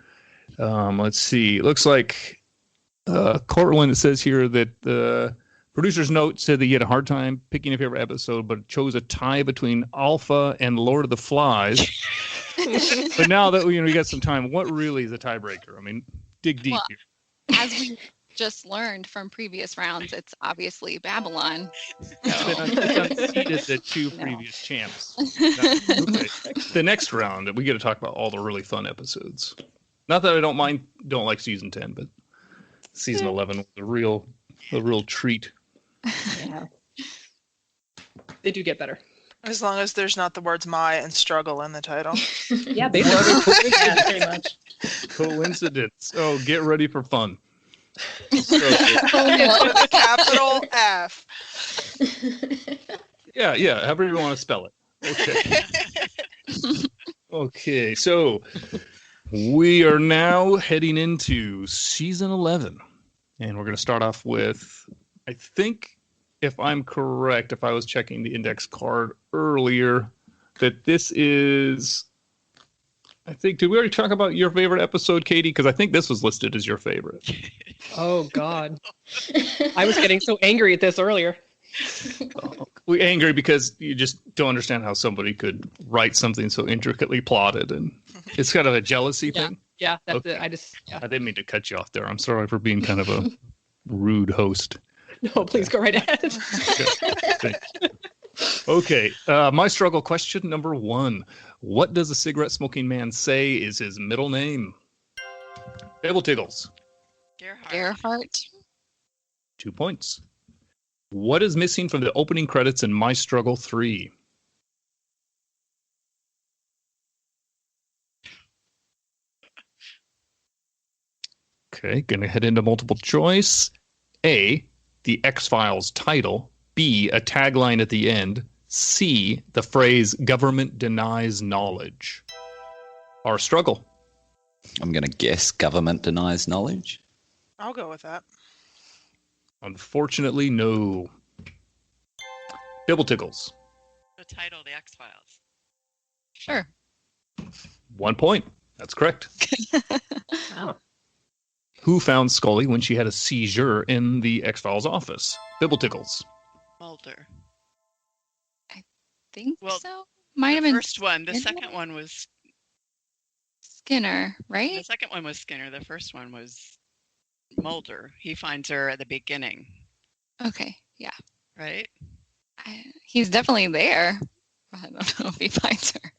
Speaker 1: Let's see. It looks like Cortland, it says here that the producer's note said that he had a hard time picking a favorite episode, but chose a tie between Alpha and Lord of the Flies. But now that we got some time, what really is a tiebreaker? I mean, dig deep
Speaker 8: Well,
Speaker 1: here.
Speaker 8: As we just learned from previous rounds, it's obviously Babylon.
Speaker 1: It's unseated the two previous champs. Okay. The next round, we get to talk about all the really fun episodes. Not that I don't like season 10, but season 11 was a real treat.
Speaker 4: Yeah.
Speaker 5: They do get better.
Speaker 9: As long as there's not the words "my" and "struggle" in the title.
Speaker 5: Yeah, basically. Yeah, pretty much.
Speaker 1: Coincidence. Oh, get ready for fun.
Speaker 9: With a capital F.
Speaker 1: Yeah, however you want to spell it. Okay. Okay, so we are now heading into season 11. And we're going to start off with, I think, if I'm correct, if I was checking the index card earlier, that this is, I think, did we already talk about your favorite episode, Katie? Because I think this was listed as your favorite.
Speaker 5: Oh, God. I was getting so angry at this earlier.
Speaker 1: We angry because you just don't understand how somebody could write something so intricately plotted, and it's kind of a jealousy thing.
Speaker 5: Yeah, that's
Speaker 1: Okay.
Speaker 5: it.
Speaker 1: I didn't mean to cut you off there. I'm sorry for being kind of a rude host.
Speaker 5: No, please go right ahead.
Speaker 1: Okay, my struggle question number 1. What does a cigarette smoking man say is his middle name? Babel Tiggles.
Speaker 8: Gerhardt.
Speaker 1: 2 points. What is missing from the opening credits in My Struggle 3? Okay, gonna head into multiple choice. A, the X-Files title. B, a tagline at the end. C, the phrase government denies knowledge. Our struggle.
Speaker 7: I'm going to guess government denies knowledge.
Speaker 9: I'll go with that.
Speaker 1: Unfortunately, no. Bibble Tickles.
Speaker 2: The title, The X-Files.
Speaker 8: Sure.
Speaker 1: 1 point. That's correct.
Speaker 4: Wow.
Speaker 1: Who found Scully when she had a seizure in the X-Files office? Bibble Tickles.
Speaker 2: Mulder.
Speaker 8: Think
Speaker 2: Well,
Speaker 8: so. Might have
Speaker 2: The
Speaker 8: been
Speaker 2: first one. The
Speaker 8: Skinner?
Speaker 2: second one was
Speaker 8: Skinner,
Speaker 2: the
Speaker 8: right?
Speaker 2: second one was Skinner. The first one was Mulder. He finds her at the beginning,
Speaker 8: Okay, yeah.
Speaker 2: right?
Speaker 8: He's definitely there. I don't know if he finds her.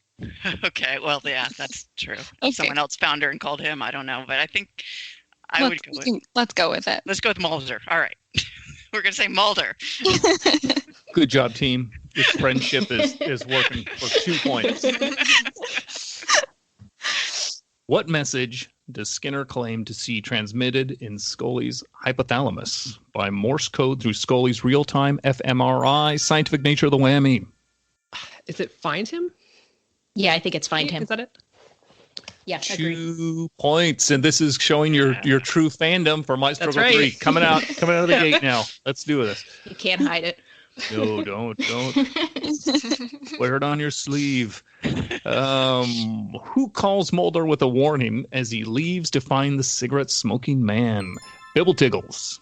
Speaker 2: Okay, well, yeah, that's true.
Speaker 8: Okay.
Speaker 2: Someone else found her and called him. I don't know, but I think I would go with.
Speaker 8: Let's go with it.
Speaker 2: Let's go with Mulder. All right, we're gonna say Mulder.
Speaker 1: Good job, team. This friendship is working for 2 points. What message does Skinner claim to see transmitted in Scully's hypothalamus by Morse code through Scully's real-time fMRI? Scientific nature of the whammy.
Speaker 5: Is it find him?
Speaker 4: Yeah, I think it's find him.
Speaker 5: Is that it?
Speaker 4: Yeah, agree.
Speaker 1: 2 points, and this is showing your true fandom for My Struggle
Speaker 5: right.
Speaker 1: 3. Coming out of the gate now. Let's do this.
Speaker 4: You can't hide it.
Speaker 1: No, don't. Wear it on your sleeve. Who calls Mulder with a warning as he leaves to find the cigarette-smoking man? Bibble Tiggles.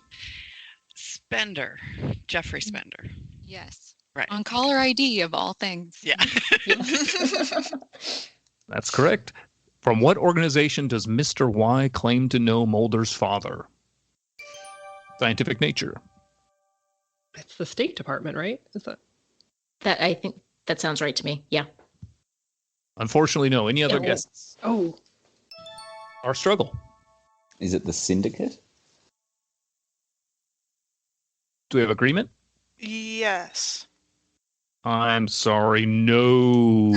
Speaker 2: Spender. Jeffrey Spender.
Speaker 8: Yes.
Speaker 2: Right.
Speaker 8: On caller ID of all things.
Speaker 2: Yeah.
Speaker 1: That's correct. From what organization does Mr. Y claim to know Mulder's father? Scientific Nature.
Speaker 5: It's the State Department, right? Is that?
Speaker 4: That I think that sounds right to me. Yeah.
Speaker 1: Unfortunately, no. Any other guesses?
Speaker 5: Oh.
Speaker 1: Our struggle.
Speaker 7: Is it the Syndicate?
Speaker 1: Do we have agreement?
Speaker 9: Yes.
Speaker 1: I'm sorry, no.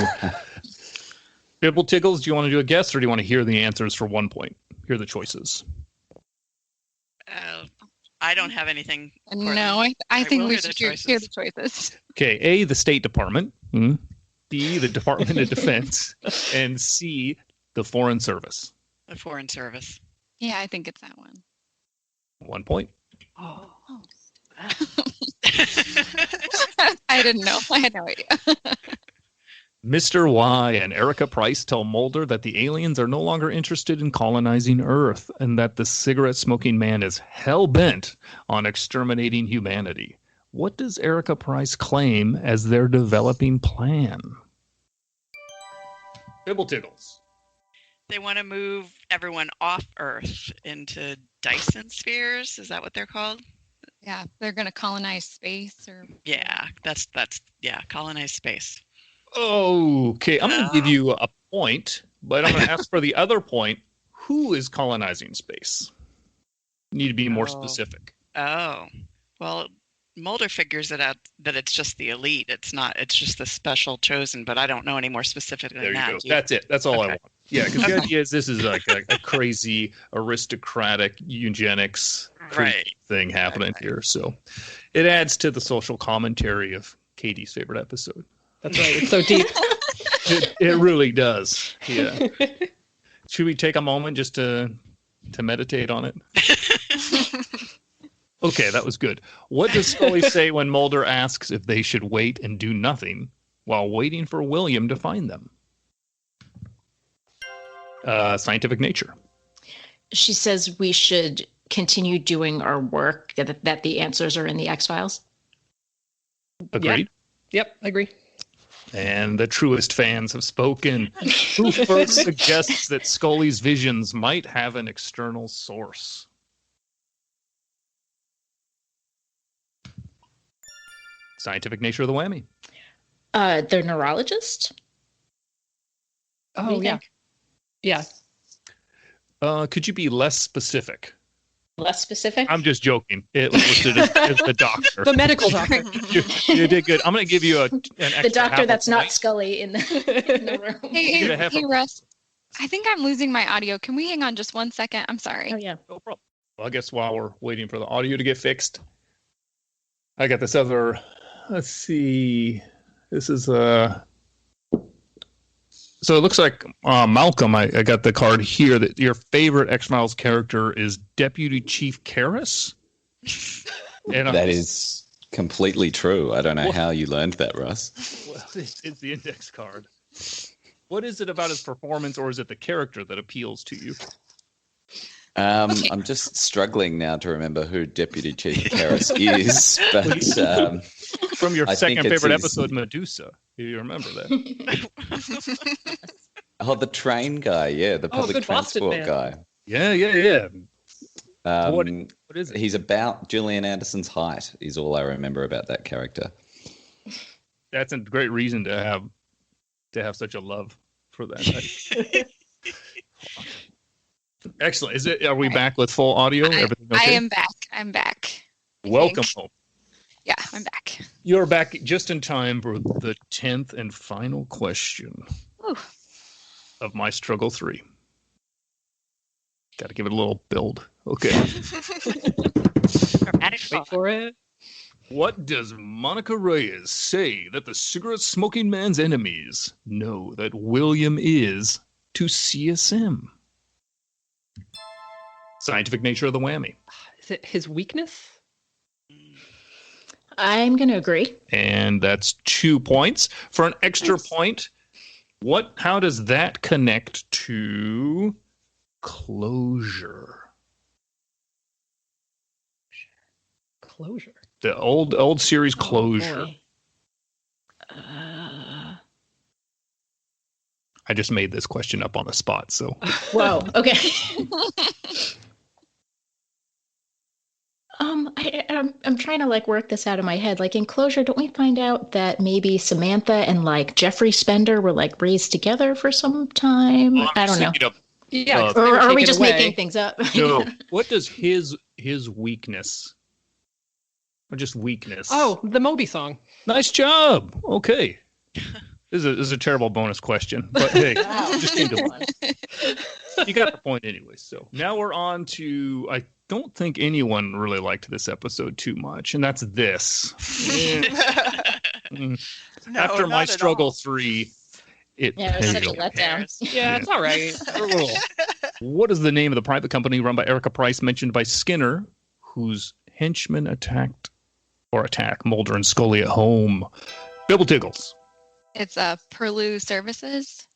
Speaker 1: Bibble Tickles, do you want to do a guess or do you want to hear the answers for 1 point? Hear the choices.
Speaker 2: I don't have anything.
Speaker 8: No, I think
Speaker 2: will
Speaker 8: we
Speaker 2: hear the
Speaker 8: should hear
Speaker 2: choices.
Speaker 8: the choices.
Speaker 1: Okay, A, the State Department. B, the Department of Defense. And C, the Foreign Service.
Speaker 2: The Foreign Service.
Speaker 8: Yeah, I think it's that one.
Speaker 1: 1 point.
Speaker 8: Oh. I didn't know. I had no idea.
Speaker 1: Mr. Y and Erica Price tell Mulder that the aliens are no longer interested in colonizing Earth and that the cigarette-smoking man is hell-bent on exterminating humanity. What does Erica Price claim as their developing plan? Bibble Tickles.
Speaker 2: They want to move everyone off Earth into Dyson spheres. Is that what they're called?
Speaker 8: Yeah, they're going to colonize space or...
Speaker 2: Yeah, that's colonize space.
Speaker 1: Okay, I'm going to give you a point, but I'm going to ask for the other point. Who is colonizing space? You need to be more specific.
Speaker 2: Oh, well, Mulder figures it out that it's just the elite. It's just the special chosen, but I don't know any more specifically
Speaker 1: There
Speaker 2: than
Speaker 1: you
Speaker 2: that.
Speaker 1: go. That's it. That's all I want. Yeah, because the idea is this is like a crazy aristocratic eugenics thing happening here. So it adds to the social commentary of Katie's favorite episode.
Speaker 5: That's right. It's so deep.
Speaker 1: It really does. Yeah. Should we take a moment just to meditate on it? Okay, that was good. What does Scully say when Mulder asks if they should wait and do nothing while waiting for William to find them? Scientific Nature.
Speaker 4: She says we should continue doing our work, that the answers are in the X-Files.
Speaker 1: Agreed?
Speaker 5: Yep, agree.
Speaker 1: And the truest fans have spoken. Who first suggests that Scully's visions might have an external source? Scientific Nature of the whammy.
Speaker 4: The neurologist?
Speaker 5: Oh, yeah. Yeah.
Speaker 1: Could you be less specific?
Speaker 4: Less specific?
Speaker 1: I'm just joking. It was listed as the doctor.
Speaker 5: The medical doctor.
Speaker 1: You did good. I'm going to give you an extra
Speaker 4: the doctor
Speaker 1: half
Speaker 4: that's
Speaker 1: a
Speaker 4: not
Speaker 1: point.
Speaker 4: Scully in the room.
Speaker 8: Hey, Russ. I think I'm losing my audio. Can we hang on just 1 second? I'm sorry.
Speaker 4: Oh, yeah.
Speaker 1: No problem. Well, I guess while we're waiting for the audio to get fixed, I got this other. Let's see. This is So it looks like Malcolm. I got the card here that your favorite X-Files character is Deputy Chief Karras. And
Speaker 7: That is completely true. I don't know how you learned that, Russ.
Speaker 1: Well, it's the index card. What is it about his performance, or is it the character that appeals to you?
Speaker 7: I'm just struggling now to remember who Deputy Chief Karras is, but
Speaker 1: From your
Speaker 7: I
Speaker 1: second
Speaker 7: think it's
Speaker 1: favorite
Speaker 7: his-
Speaker 1: episode, Medusa. Do you remember that?
Speaker 7: oh, the train guy, yeah, the public
Speaker 5: good Boston
Speaker 7: transport
Speaker 5: man.
Speaker 7: guy.
Speaker 1: Yeah. What is it?
Speaker 7: He's about Gillian Anderson's height. Is all I remember about that character.
Speaker 1: That's a great reason to have such a love for that. Excellent. Are we back with full audio? Everything okay?
Speaker 8: I am back. I'm back. I
Speaker 1: Welcome
Speaker 8: think.
Speaker 1: home.
Speaker 8: Yeah, I'm back.
Speaker 1: You're back just in time for the 10th and final question
Speaker 8: Ooh.
Speaker 1: of my Struggle 3. Got to give it a little build. Okay.
Speaker 5: Wait for it.
Speaker 1: What does Monica Reyes say that the cigarette-smoking man's enemies know that William is to CSM? Scientific Nature of the whammy.
Speaker 5: Is it his weakness?
Speaker 4: I'm going to agree.
Speaker 1: And that's 2 points. For an extra point, how does that connect to closure?
Speaker 5: Closure.
Speaker 1: The old series Closure.
Speaker 4: Oh,
Speaker 1: I just made this question up on the spot, so.
Speaker 4: Whoa. Okay. I'm trying to like work this out in my head. Like in Closure, don't we find out that maybe Samantha and like Jeffrey Spender were like raised together for some time? I don't know.
Speaker 5: Yeah.
Speaker 4: Or are we just making things up?
Speaker 1: No. What does his weakness, or just weakness?
Speaker 5: Oh, the Moby song.
Speaker 1: Nice job. Okay. This is a terrible bonus question, but hey, just came to mind. You got the point anyway. So now we're on to, I don't think anyone really liked this episode too much, and that's this.
Speaker 9: No,
Speaker 1: After
Speaker 9: not
Speaker 1: my
Speaker 9: at
Speaker 1: struggle
Speaker 9: all.
Speaker 1: 3, it
Speaker 4: Yeah, it was such a
Speaker 1: paled.
Speaker 4: letdown.
Speaker 5: Yeah, it's all right.
Speaker 1: What is the name of the private company run by Erica Price, mentioned by Skinner, whose henchmen attack Mulder and Scully at home? Bibble Tiggles.
Speaker 8: It's Perlu Services.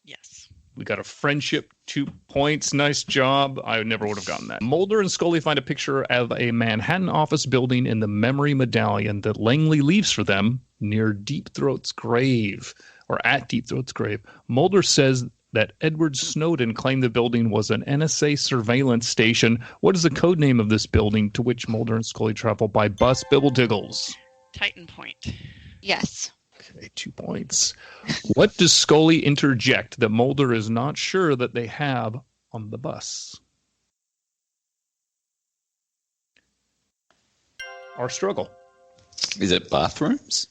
Speaker 2: Yes.
Speaker 1: We got a friendship, 2 points. Nice job. I never would have gotten that. Mulder and Scully find a picture of a Manhattan office building in the memory medallion that Langley leaves for them near Deep Throat's grave, or at Deep Throat's grave. Mulder says that Edward Snowden claimed the building was an NSA surveillance station. What is the code name of this building to which Mulder and Scully travel by bus? Bibble Tiggles.
Speaker 2: Titan Point.
Speaker 8: Yes.
Speaker 1: Okay, 2 points. What does Scully interject that Mulder is not sure that they have on the bus? Our struggle.
Speaker 7: Is it bathrooms?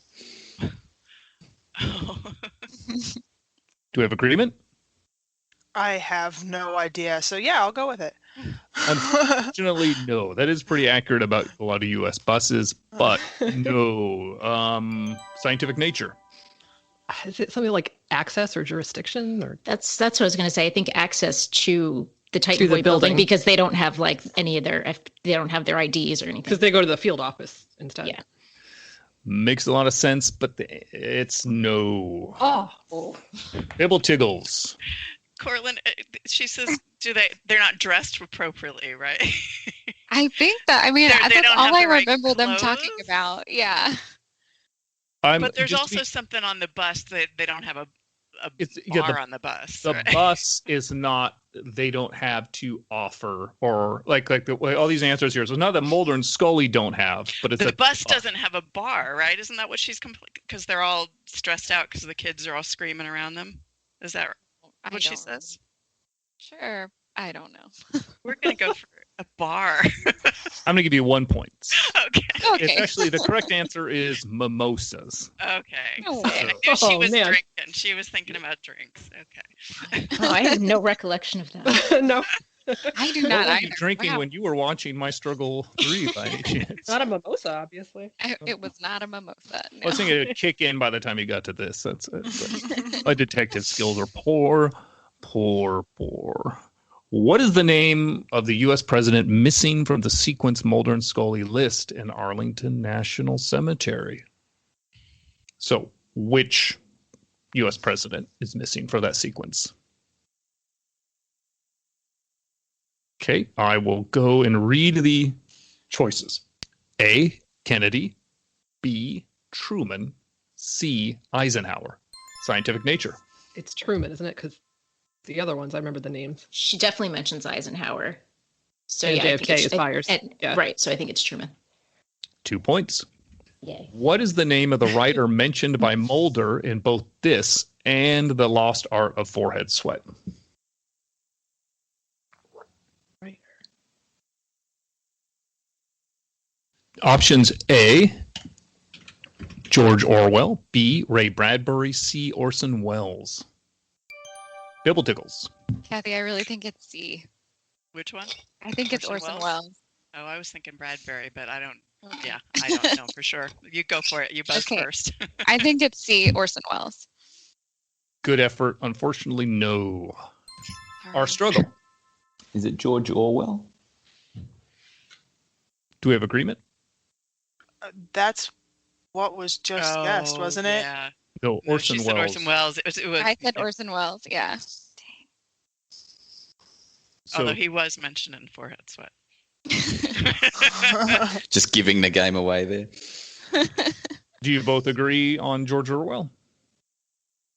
Speaker 2: Oh.
Speaker 1: Do we have agreement?
Speaker 9: I have no idea. So yeah, I'll go with it.
Speaker 1: Unfortunately, no. That is pretty accurate about a lot of U.S. buses, but no. Scientific nature.
Speaker 5: Is it something like access or jurisdiction? Or
Speaker 4: That's what I was going to say. I think access to the Titan
Speaker 5: To the
Speaker 4: Point building
Speaker 5: building.
Speaker 4: because they don't have like any of their they don't have their IDs or anything.
Speaker 5: because they go to the field office instead.
Speaker 4: Yeah.
Speaker 1: Makes a lot of sense, but it's no.
Speaker 5: Oh.
Speaker 1: Bibble Tiggles.
Speaker 2: Cortland, she says, they're not dressed appropriately, right?
Speaker 8: I think that, I mean,
Speaker 2: They
Speaker 8: that's
Speaker 2: don't have
Speaker 8: all I
Speaker 2: the right
Speaker 8: remember them talking
Speaker 2: clothes?
Speaker 8: about. Yeah.
Speaker 2: But there's
Speaker 1: just
Speaker 2: also something on the bus that they don't have a
Speaker 1: It's- yeah,
Speaker 2: bar
Speaker 1: the-
Speaker 2: on the bus.
Speaker 1: the
Speaker 2: right?
Speaker 1: bus is not, they don't have to offer, or like the way all these answers here. So not that Mulder and Scully don't have, but it's
Speaker 2: The
Speaker 1: a
Speaker 2: bus doesn't have a bar, right? Isn't that what she's because they're all stressed out because the kids are all screaming around them? Is that
Speaker 8: I
Speaker 2: what she
Speaker 8: don't-
Speaker 2: says?
Speaker 8: Sure. I don't know.
Speaker 2: We're gonna go for a bar.
Speaker 1: I'm gonna give you 1 point.
Speaker 2: Okay.
Speaker 8: Okay.
Speaker 1: It's actually the correct answer is mimosas.
Speaker 2: Okay.
Speaker 8: Oh,
Speaker 2: I knew she
Speaker 5: oh,
Speaker 2: was
Speaker 5: man.
Speaker 2: drinking. She was thinking about drinks. Okay.
Speaker 4: Oh, I have no recollection of that.
Speaker 5: No,
Speaker 8: I do
Speaker 1: What
Speaker 8: not
Speaker 1: were
Speaker 8: either.
Speaker 1: you drinking
Speaker 8: Wow.
Speaker 1: when you were watching My Struggle 3 by any chance?
Speaker 5: not a mimosa, obviously.
Speaker 8: It was not a mimosa.
Speaker 1: I was thinking it would kick in by the time you got to this. That's it. My detective skills are poor. What is the name of the U.S. president missing from the sequence Mulder and Scully list in Arlington National Cemetery? So, which U.S. president is missing for that sequence? Okay, I will go and read the choices. A, Kennedy. B, Truman. C, Eisenhower. Scientific nature.
Speaker 5: It's Truman, isn't it? Because the other ones, I remember the names.
Speaker 4: She definitely mentions Eisenhower. So
Speaker 5: And
Speaker 4: yeah, I think
Speaker 5: JFK is Byers. Yeah.
Speaker 4: Right. So I think it's Truman.
Speaker 1: 2 points.
Speaker 4: Yay.
Speaker 1: What is the name of the writer mentioned by Mulder in both this and The Lost Art of Forehead Sweat?
Speaker 5: Right.
Speaker 1: Options A, George Orwell. B, Ray Bradbury. C, Orson Welles. Bibble Tickles.
Speaker 8: Kathy, I really think it's C.
Speaker 2: Which one?
Speaker 8: I think it's
Speaker 2: Orson
Speaker 8: Orson
Speaker 2: Welles?
Speaker 8: Welles.
Speaker 2: Oh, I was thinking Bradbury, but I don't.
Speaker 8: Okay.
Speaker 2: Yeah, I don't know for sure. You go for it. You buzz
Speaker 8: Okay.
Speaker 2: first.
Speaker 8: I think it's C, Orson Welles.
Speaker 1: Good effort. Unfortunately, no. Our struggle.
Speaker 7: Is it George Orwell?
Speaker 1: Do we have agreement?
Speaker 9: That's what was just guessed, wasn't it?
Speaker 2: Yeah.
Speaker 1: No,
Speaker 2: No,
Speaker 1: Orson
Speaker 2: she said
Speaker 1: Welles.
Speaker 2: Orson Welles. It was
Speaker 8: I said Orson Welles. Yeah.
Speaker 1: So,
Speaker 2: although he was mentioned in Forehead Sweat.
Speaker 7: Just giving the game away there.
Speaker 1: do you both agree on George Orwell?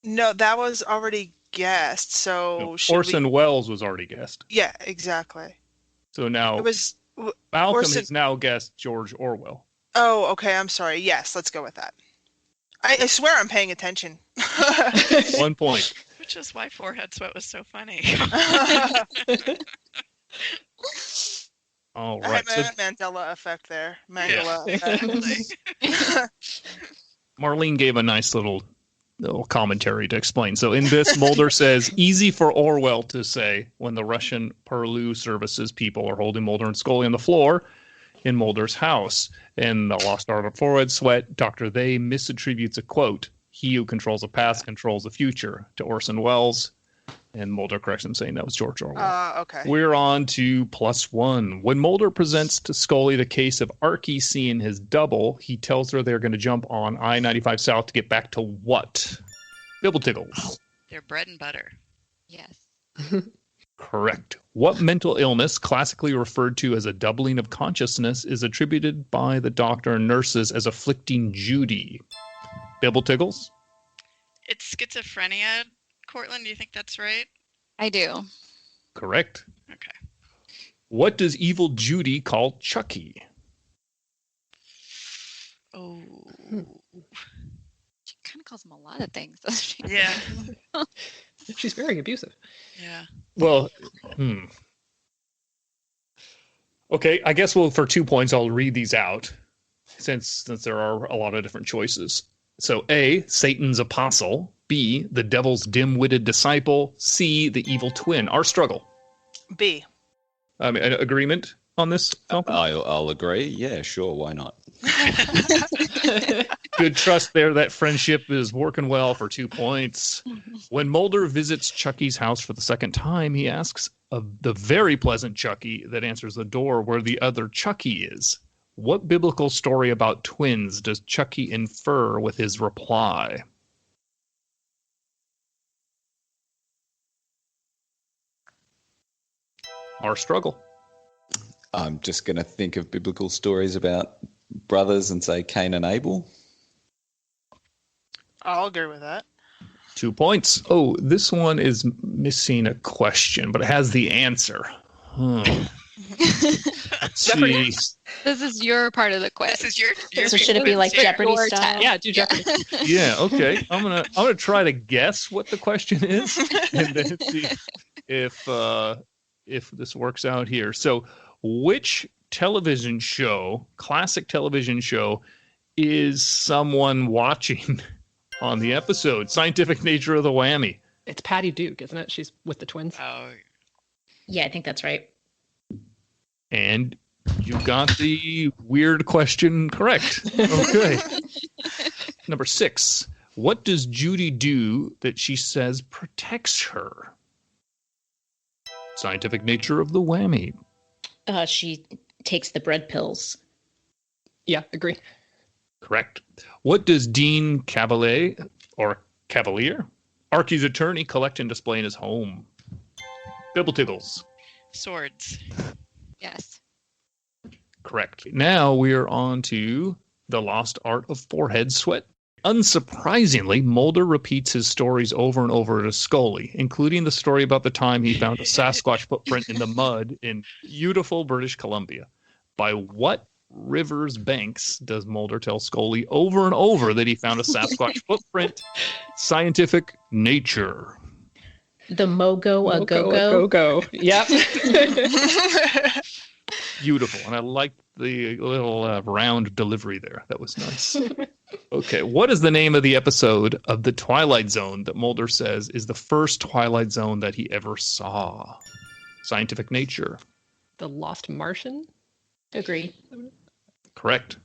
Speaker 9: No, that was already guessed. So
Speaker 1: No,
Speaker 9: should
Speaker 1: Orson Welles was already guessed.
Speaker 9: Yeah, exactly.
Speaker 1: So now
Speaker 9: It was.
Speaker 1: Malcolm
Speaker 9: Orson-
Speaker 1: has now guessed George Orwell.
Speaker 9: Oh, okay. I'm sorry. Yes, let's go with that. I swear I'm paying attention.
Speaker 1: 1 point.
Speaker 2: Which is why Forehead Sweat was so funny.
Speaker 1: All
Speaker 9: I
Speaker 1: right.
Speaker 9: had
Speaker 1: So
Speaker 9: my Mandela effect there.
Speaker 2: Yeah.
Speaker 9: Mandela effect.
Speaker 1: Marlene gave a nice little commentary to explain. So in this, Mulder says, easy for Orwell to say when the Russian Perlu services people are holding Mulder and Scully on the floor in Mulder's house. In The Lost Art of Forehead Sweat, Dr. They misattributes a quote, he who controls the past controls the future, to Orson Welles. And Mulder corrects him, saying that was George Orwell.
Speaker 9: Okay.
Speaker 1: We're on to +1. When Mulder presents to Scully the case of Archie seeing his double, he tells her they're going to jump on I-95 South to get back to what? Bibble Tiggles.
Speaker 2: Their bread and butter.
Speaker 8: Yes.
Speaker 1: Correct. What mental illness, classically referred to as a doubling of consciousness, is attributed by the doctor and nurses as afflicting Judy? Bibble Tiggles?
Speaker 2: It's schizophrenia. Cortland, do you think that's right?
Speaker 8: I do.
Speaker 1: Correct.
Speaker 2: Okay.
Speaker 1: What does evil Judy call Chucky?
Speaker 2: Oh.
Speaker 8: She kind of calls him a lot of things, doesn't she?
Speaker 2: Yeah.
Speaker 5: She's very abusive.
Speaker 2: Yeah.
Speaker 1: Well, Okay, I guess for 2 points, I'll read these out since there are a lot of different choices. So A, Satan's apostle. B, the devil's dim-witted disciple. C, the evil twin. Our struggle.
Speaker 9: B.
Speaker 1: An agreement on this, Falcon?
Speaker 7: I'll agree. Yeah, sure. Why not?
Speaker 1: Good trust there. That friendship is working well for 2 points. When Mulder visits Chucky's house for the second time, he asks of the very pleasant Chucky that answers the door where the other Chucky is. What biblical story about twins does Chucky infer with his reply? Our struggle.
Speaker 7: I'm just going to think of biblical stories about brothers and say Cain and Abel.
Speaker 9: I'll agree with that.
Speaker 1: 2 points. Oh, this one is missing a question, but it has the answer. Let's see.
Speaker 8: This is your part of the quiz.
Speaker 2: This is your
Speaker 4: So should it be like Jeopardy
Speaker 8: Your
Speaker 4: style?
Speaker 8: test.
Speaker 5: Yeah, do Jeopardy.
Speaker 1: Yeah, okay. I'm gonna try to guess what the question is, and then see if this works out here. So, which television show, classic television show, is someone watching on the episode? Scientific Nature of the Whammy.
Speaker 5: It's Patty Duke, isn't it? She's with the twins.
Speaker 2: Oh,
Speaker 4: Yeah, I think that's right.
Speaker 1: And you got the weird question correct. Okay. Number 6. What does Judy do that she says protects her? Scientific Nature of the Whammy.
Speaker 4: She takes the bread pills.
Speaker 5: Yeah, agree.
Speaker 1: Correct. What does Dean Cavalier, Archie's attorney, collect and display in his home? Bibble Tiggles.
Speaker 2: swords.
Speaker 8: Yes.
Speaker 1: Correct. Now we are on to The Lost Art of Forehead Sweat. Unsurprisingly, Mulder repeats his stories over and over to Scully, including the story about the time he found a Sasquatch footprint in the mud in beautiful British Columbia. By what river's banks does Mulder tell Scully over and over that he found a Sasquatch footprint? Scientific Nature.
Speaker 4: The Mogo a Go-Go.
Speaker 5: Go-Go. Yep.
Speaker 1: Beautiful. And I liked the little round delivery there. That was nice. Okay. What is the name of the episode of The Twilight Zone that Mulder says is the first Twilight Zone that he ever saw? Scientific Nature.
Speaker 5: The Lost Martian?
Speaker 4: Agree.
Speaker 1: Correct.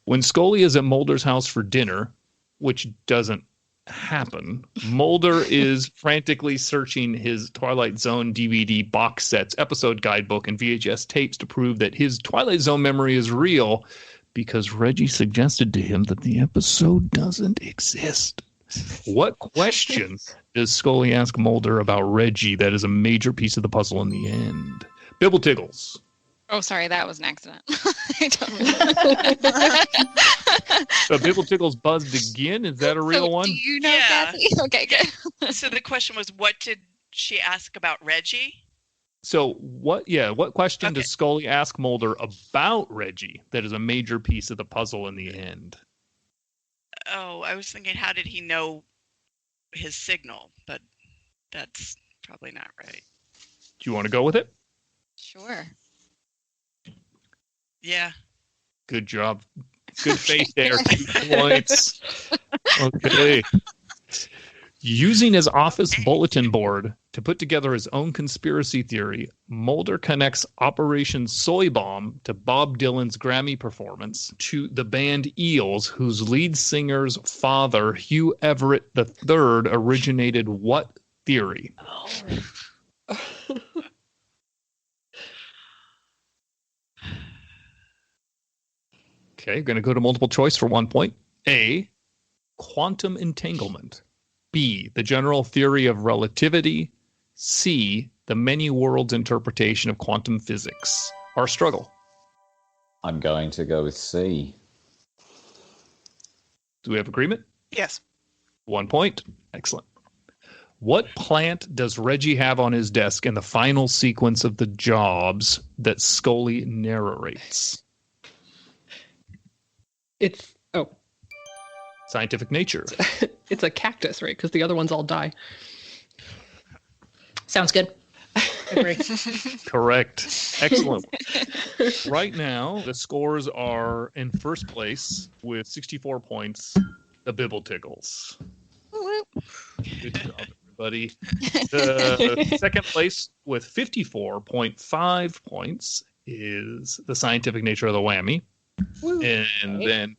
Speaker 1: When Scully is at Mulder's house for dinner, which doesn't happen, Mulder is frantically searching his Twilight Zone DVD box sets, episode guidebook, and VHS tapes to prove that his Twilight Zone memory is real because Reggie suggested to him that the episode doesn't exist. What question does Scully ask Mulder about Reggie that is a major piece of the puzzle in the end? Bibble Tiggles.
Speaker 8: Oh, sorry, that was an accident. I don't
Speaker 1: So Bibble Tickles buzzed again. Is that a real one?
Speaker 8: Do you know,
Speaker 2: Yeah.
Speaker 8: Kathy? Okay, good.
Speaker 2: So the question was, what did she ask about Reggie?
Speaker 1: So what question
Speaker 2: Okay.
Speaker 1: does Scully ask Mulder about Reggie that is a major piece of the puzzle in the end?
Speaker 2: Oh, I was thinking, how did he know his signal? But that's probably not right.
Speaker 1: Do you want to go with it?
Speaker 8: Sure.
Speaker 2: Yeah.
Speaker 1: Good job. Good faith there. 2 points. Okay. Using his office bulletin board to put together his own conspiracy theory, Mulder connects Operation Soy Bomb to Bob Dylan's Grammy performance to the band Eels, whose lead singer's father, Hugh Everett III, originated what theory? Okay, going to go to multiple choice for 1 point. A, quantum entanglement. B, the general theory of relativity. C, the many worlds interpretation of quantum physics. Our struggle.
Speaker 7: I'm going to go with C.
Speaker 1: Do we have agreement?
Speaker 9: Yes.
Speaker 1: 1 point. Excellent. What plant does Reggie have on his desk in the final sequence of the jobs that Scully narrates?
Speaker 5: It's
Speaker 1: Scientific Nature.
Speaker 5: it's a cactus, right? Because the other ones all die.
Speaker 4: Sounds good. Agree.
Speaker 1: Correct. Excellent. Right now, the scores are in first place with 64 points, the Bibble Tickles. Good job, everybody. The second place with 54.5 points is the Scientific Nature of the Whammy. And then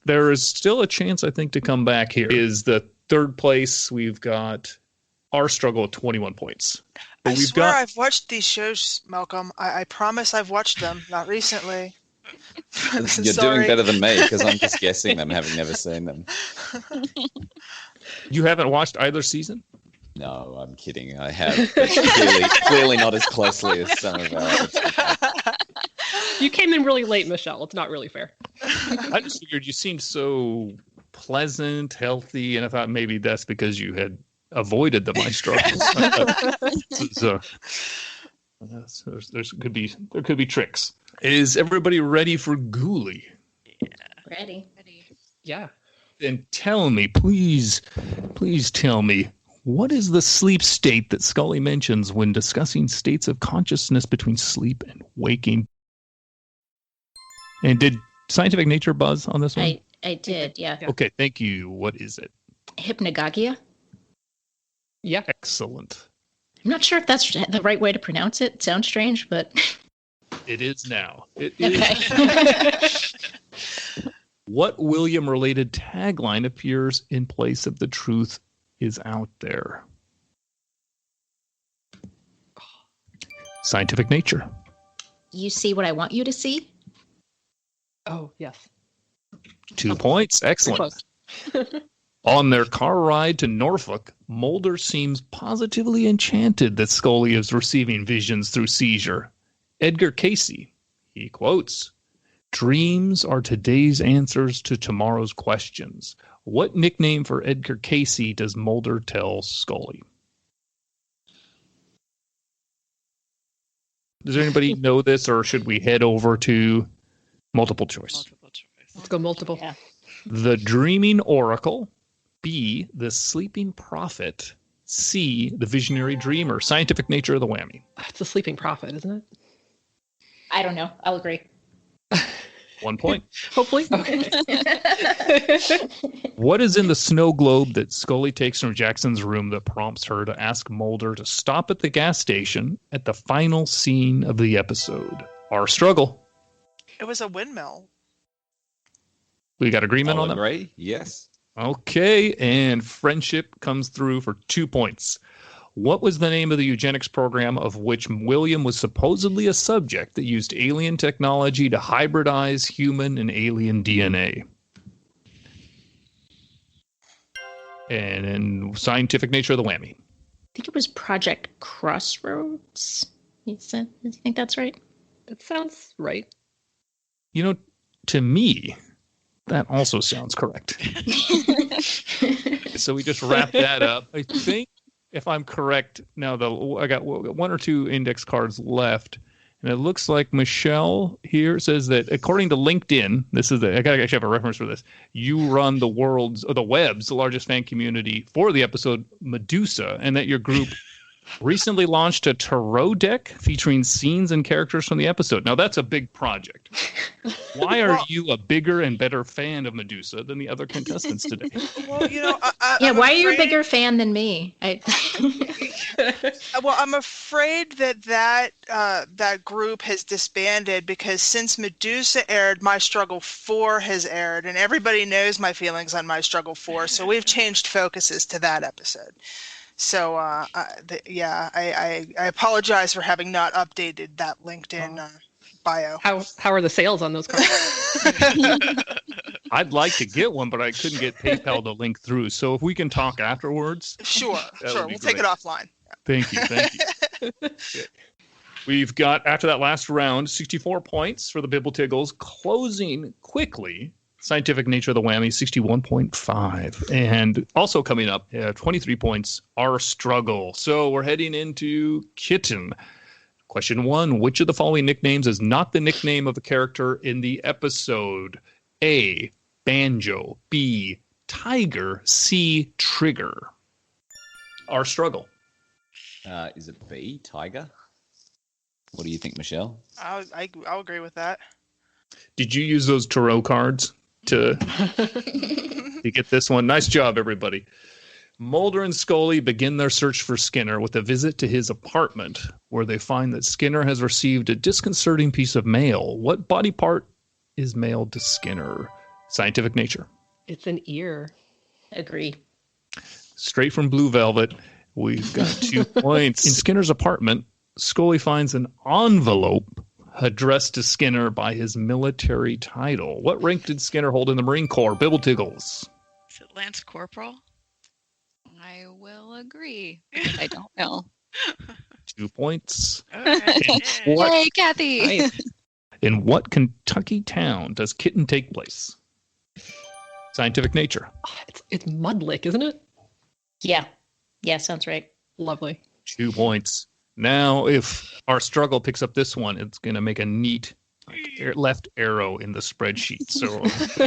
Speaker 1: there is still a chance, I think, to come back here. Is the third place. We've got Our Struggle at 21 points. But
Speaker 9: I swear I've watched these shows, Malcolm. I promise I've watched them. Not recently.
Speaker 7: You're
Speaker 9: Sorry.
Speaker 7: doing better than me because I'm just guessing them, having never seen them.
Speaker 1: You haven't watched either season?
Speaker 7: No, I'm kidding. I have. But clearly not as closely as some of our.
Speaker 5: You came in really late, Michelle. It's not really fair.
Speaker 1: I just figured you seemed so pleasant, healthy, and I thought maybe that's because you had avoided the My Struggles. There could be tricks. Is everybody ready for Ghoulie?
Speaker 4: Ready.
Speaker 5: Yeah.
Speaker 1: Then tell me, please tell me, what is the sleep state that Scully mentions when discussing states of consciousness between sleep and waking? And did Scientific Nature buzz on this one?
Speaker 4: I did, yeah.
Speaker 1: Okay, thank you. What is it?
Speaker 4: Hypnagogia.
Speaker 5: Yeah.
Speaker 1: Excellent.
Speaker 4: I'm not sure if that's the right way to pronounce it. It sounds strange, but
Speaker 1: It is now. It
Speaker 4: okay.
Speaker 1: is. What William-related tagline appears in place of "The truth is out there"? Scientific Nature.
Speaker 4: You see what I want you to see?
Speaker 5: Oh, yes.
Speaker 1: 2 points. Excellent.
Speaker 5: Close.
Speaker 1: On their car ride to Norfolk, Mulder seems positively enchanted that Scully is receiving visions through seizure. Edgar Casey, he quotes, "Dreams are today's answers to tomorrow's questions." What nickname for Edgar Casey does Mulder tell Scully? Does anybody know this, or should we head over to multiple choice?
Speaker 2: Multiple choice.
Speaker 5: Let's go multiple.
Speaker 4: Yeah.
Speaker 1: The Dreaming Oracle. B, the Sleeping Prophet. C, the Visionary Dreamer. Scientific Nature of the Whammy.
Speaker 5: It's a sleeping prophet, isn't it?
Speaker 4: I don't know. I'll agree.
Speaker 1: 1 point.
Speaker 5: Hopefully. Okay.
Speaker 1: What is in the snow globe that Scully takes from Jackson's room that prompts her to ask Mulder to stop at the gas station at the final scene of the episode? Our struggle.
Speaker 9: It was a windmill.
Speaker 1: We got agreement
Speaker 7: I'll
Speaker 1: on that?
Speaker 7: agree. Yes.
Speaker 1: Okay, and friendship comes through for 2 points. What was the name of the eugenics program of which William was supposedly a subject that used alien technology to hybridize human and alien DNA? And in Scientific Nature of the Whammy.
Speaker 4: I think it was Project Crossroads. You think that's right?
Speaker 5: That sounds right.
Speaker 1: You know, to me, that also sounds correct. So we just wrap that up. I think, if I'm correct, now I got one or two index cards left, and it looks like Michelle here says that according to LinkedIn, I gotta actually have a reference for this. You run the web's largest fan community for the episode Medusa, and that your group recently launched a tarot deck featuring scenes and characters from the episode. Now, that's a big project. Why are you a bigger and better fan of Medusa than the other contestants today?
Speaker 9: Well,
Speaker 4: why are you a bigger fan than me?
Speaker 9: Well, I'm afraid that group has disbanded because since Medusa aired, My Struggle 4 has aired, and everybody knows my feelings on My Struggle 4, so we've changed focuses to that episode. So, I apologize for having not updated that LinkedIn bio.
Speaker 5: How are the sales on those cards?
Speaker 1: I'd like to get one, but I couldn't get PayPal to link through. So if we can talk afterwards.
Speaker 9: Sure. We'll take it offline.
Speaker 1: Thank you. Okay. We've got, after that last round, 64 points for the Bibbletiggles. Closing quickly, Scientific Nature of the Whammy, 61.5. And also coming up, 23 points, Our Struggle. So we're heading into Kitten. Question 1, which of the following nicknames is not the nickname of the character in the episode? A, Banjo. B, Tiger. C, Trigger. Our Struggle.
Speaker 7: Is it B, Tiger? What do you think, Michelle?
Speaker 9: I'll agree with that.
Speaker 1: Did you use those tarot cards to get this one? Nice job, everybody. Mulder and Scully begin their search for Skinner with a visit to his apartment, where they find that Skinner has received a disconcerting piece of mail. What body part is mailed to Skinner? Scientific Nature.
Speaker 5: It's an ear.
Speaker 4: Agree.
Speaker 1: Straight from Blue Velvet. We've got 2 points. In Skinner's apartment, Scully finds an envelope addressed to Skinner by his military title. What rank did Skinner hold in the Marine Corps? Bibbletiggles.
Speaker 2: Is it Lance Corporal?
Speaker 8: I will agree. I don't know.
Speaker 1: 2 points.
Speaker 2: Okay.
Speaker 8: Yay, Kathy!
Speaker 1: In what Kentucky town does Kitten take place? Scientific Nature.
Speaker 5: It's Mudlick, isn't it?
Speaker 4: Yeah, sounds right.
Speaker 5: Lovely.
Speaker 1: 2 points. Now, if Our Struggle picks up this one, it's going to make a neat left arrow in the spreadsheet. So,
Speaker 9: No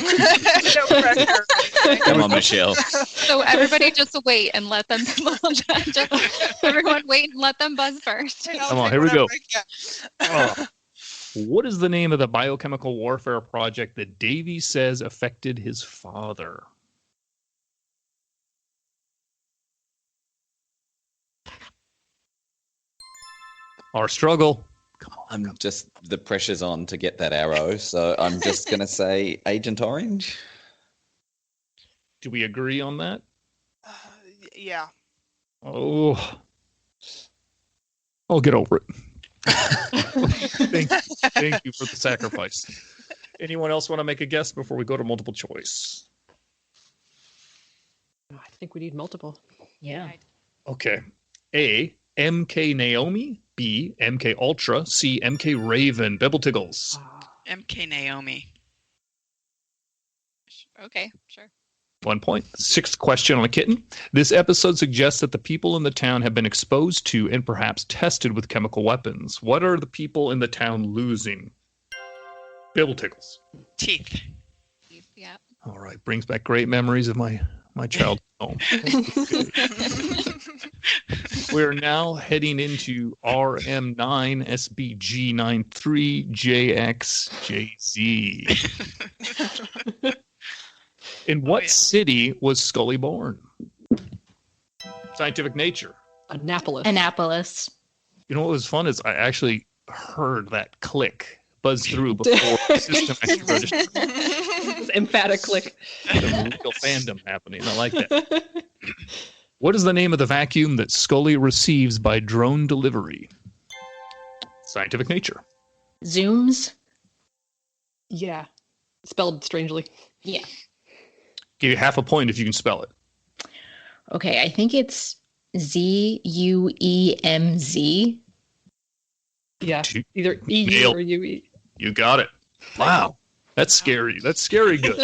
Speaker 9: pressure.
Speaker 7: Come on, Michelle.
Speaker 8: So everybody just wait and let them. Everyone wait and let them buzz first.
Speaker 1: Come on, here we go. What is the name of the biochemical warfare project that Davy says affected his father? Our Struggle.
Speaker 7: The pressure's on to get that arrow, so I'm just going to say Agent Orange.
Speaker 1: Do we agree on that?
Speaker 9: Yeah.
Speaker 1: Oh, I'll get over it. Thank you for the sacrifice. Anyone else want to make a guess before we go to multiple choice?
Speaker 5: I think we need multiple.
Speaker 4: Yeah.
Speaker 1: Okay. A, MK Naomi. B, MK Ultra. C, MK Raven. Bibbletiggles.
Speaker 2: MK Naomi.
Speaker 8: Okay, sure.
Speaker 1: 1 point. Sixth question on a Kitten. This episode suggests that the people in the town have been exposed to and perhaps tested with chemical weapons. What are the people in the town losing? Bibbletiggles.
Speaker 2: Teeth.
Speaker 8: Yeah.
Speaker 1: All right. Brings back great memories of my childhood home. We're now heading into RM9 SBG 93JXJZ. In what city was Scully born? Scientific Nature.
Speaker 4: Annapolis.
Speaker 1: You know what was fun is I actually heard that click buzz through before the system actually registered.
Speaker 5: It's emphatic click.
Speaker 1: Some real fandom happening. I like that. What is the name of the vacuum that Scully receives by drone delivery? Scientific Nature.
Speaker 4: Zooms.
Speaker 5: Yeah. Spelled strangely.
Speaker 4: Yeah.
Speaker 1: Give you half a point if you can spell it.
Speaker 4: Okay, I think it's ZUEMZ.
Speaker 5: Yeah,
Speaker 1: Two-
Speaker 5: either EU
Speaker 1: Nailed.
Speaker 5: or UE.
Speaker 1: You got it. Wow. That's scary. That's scary good.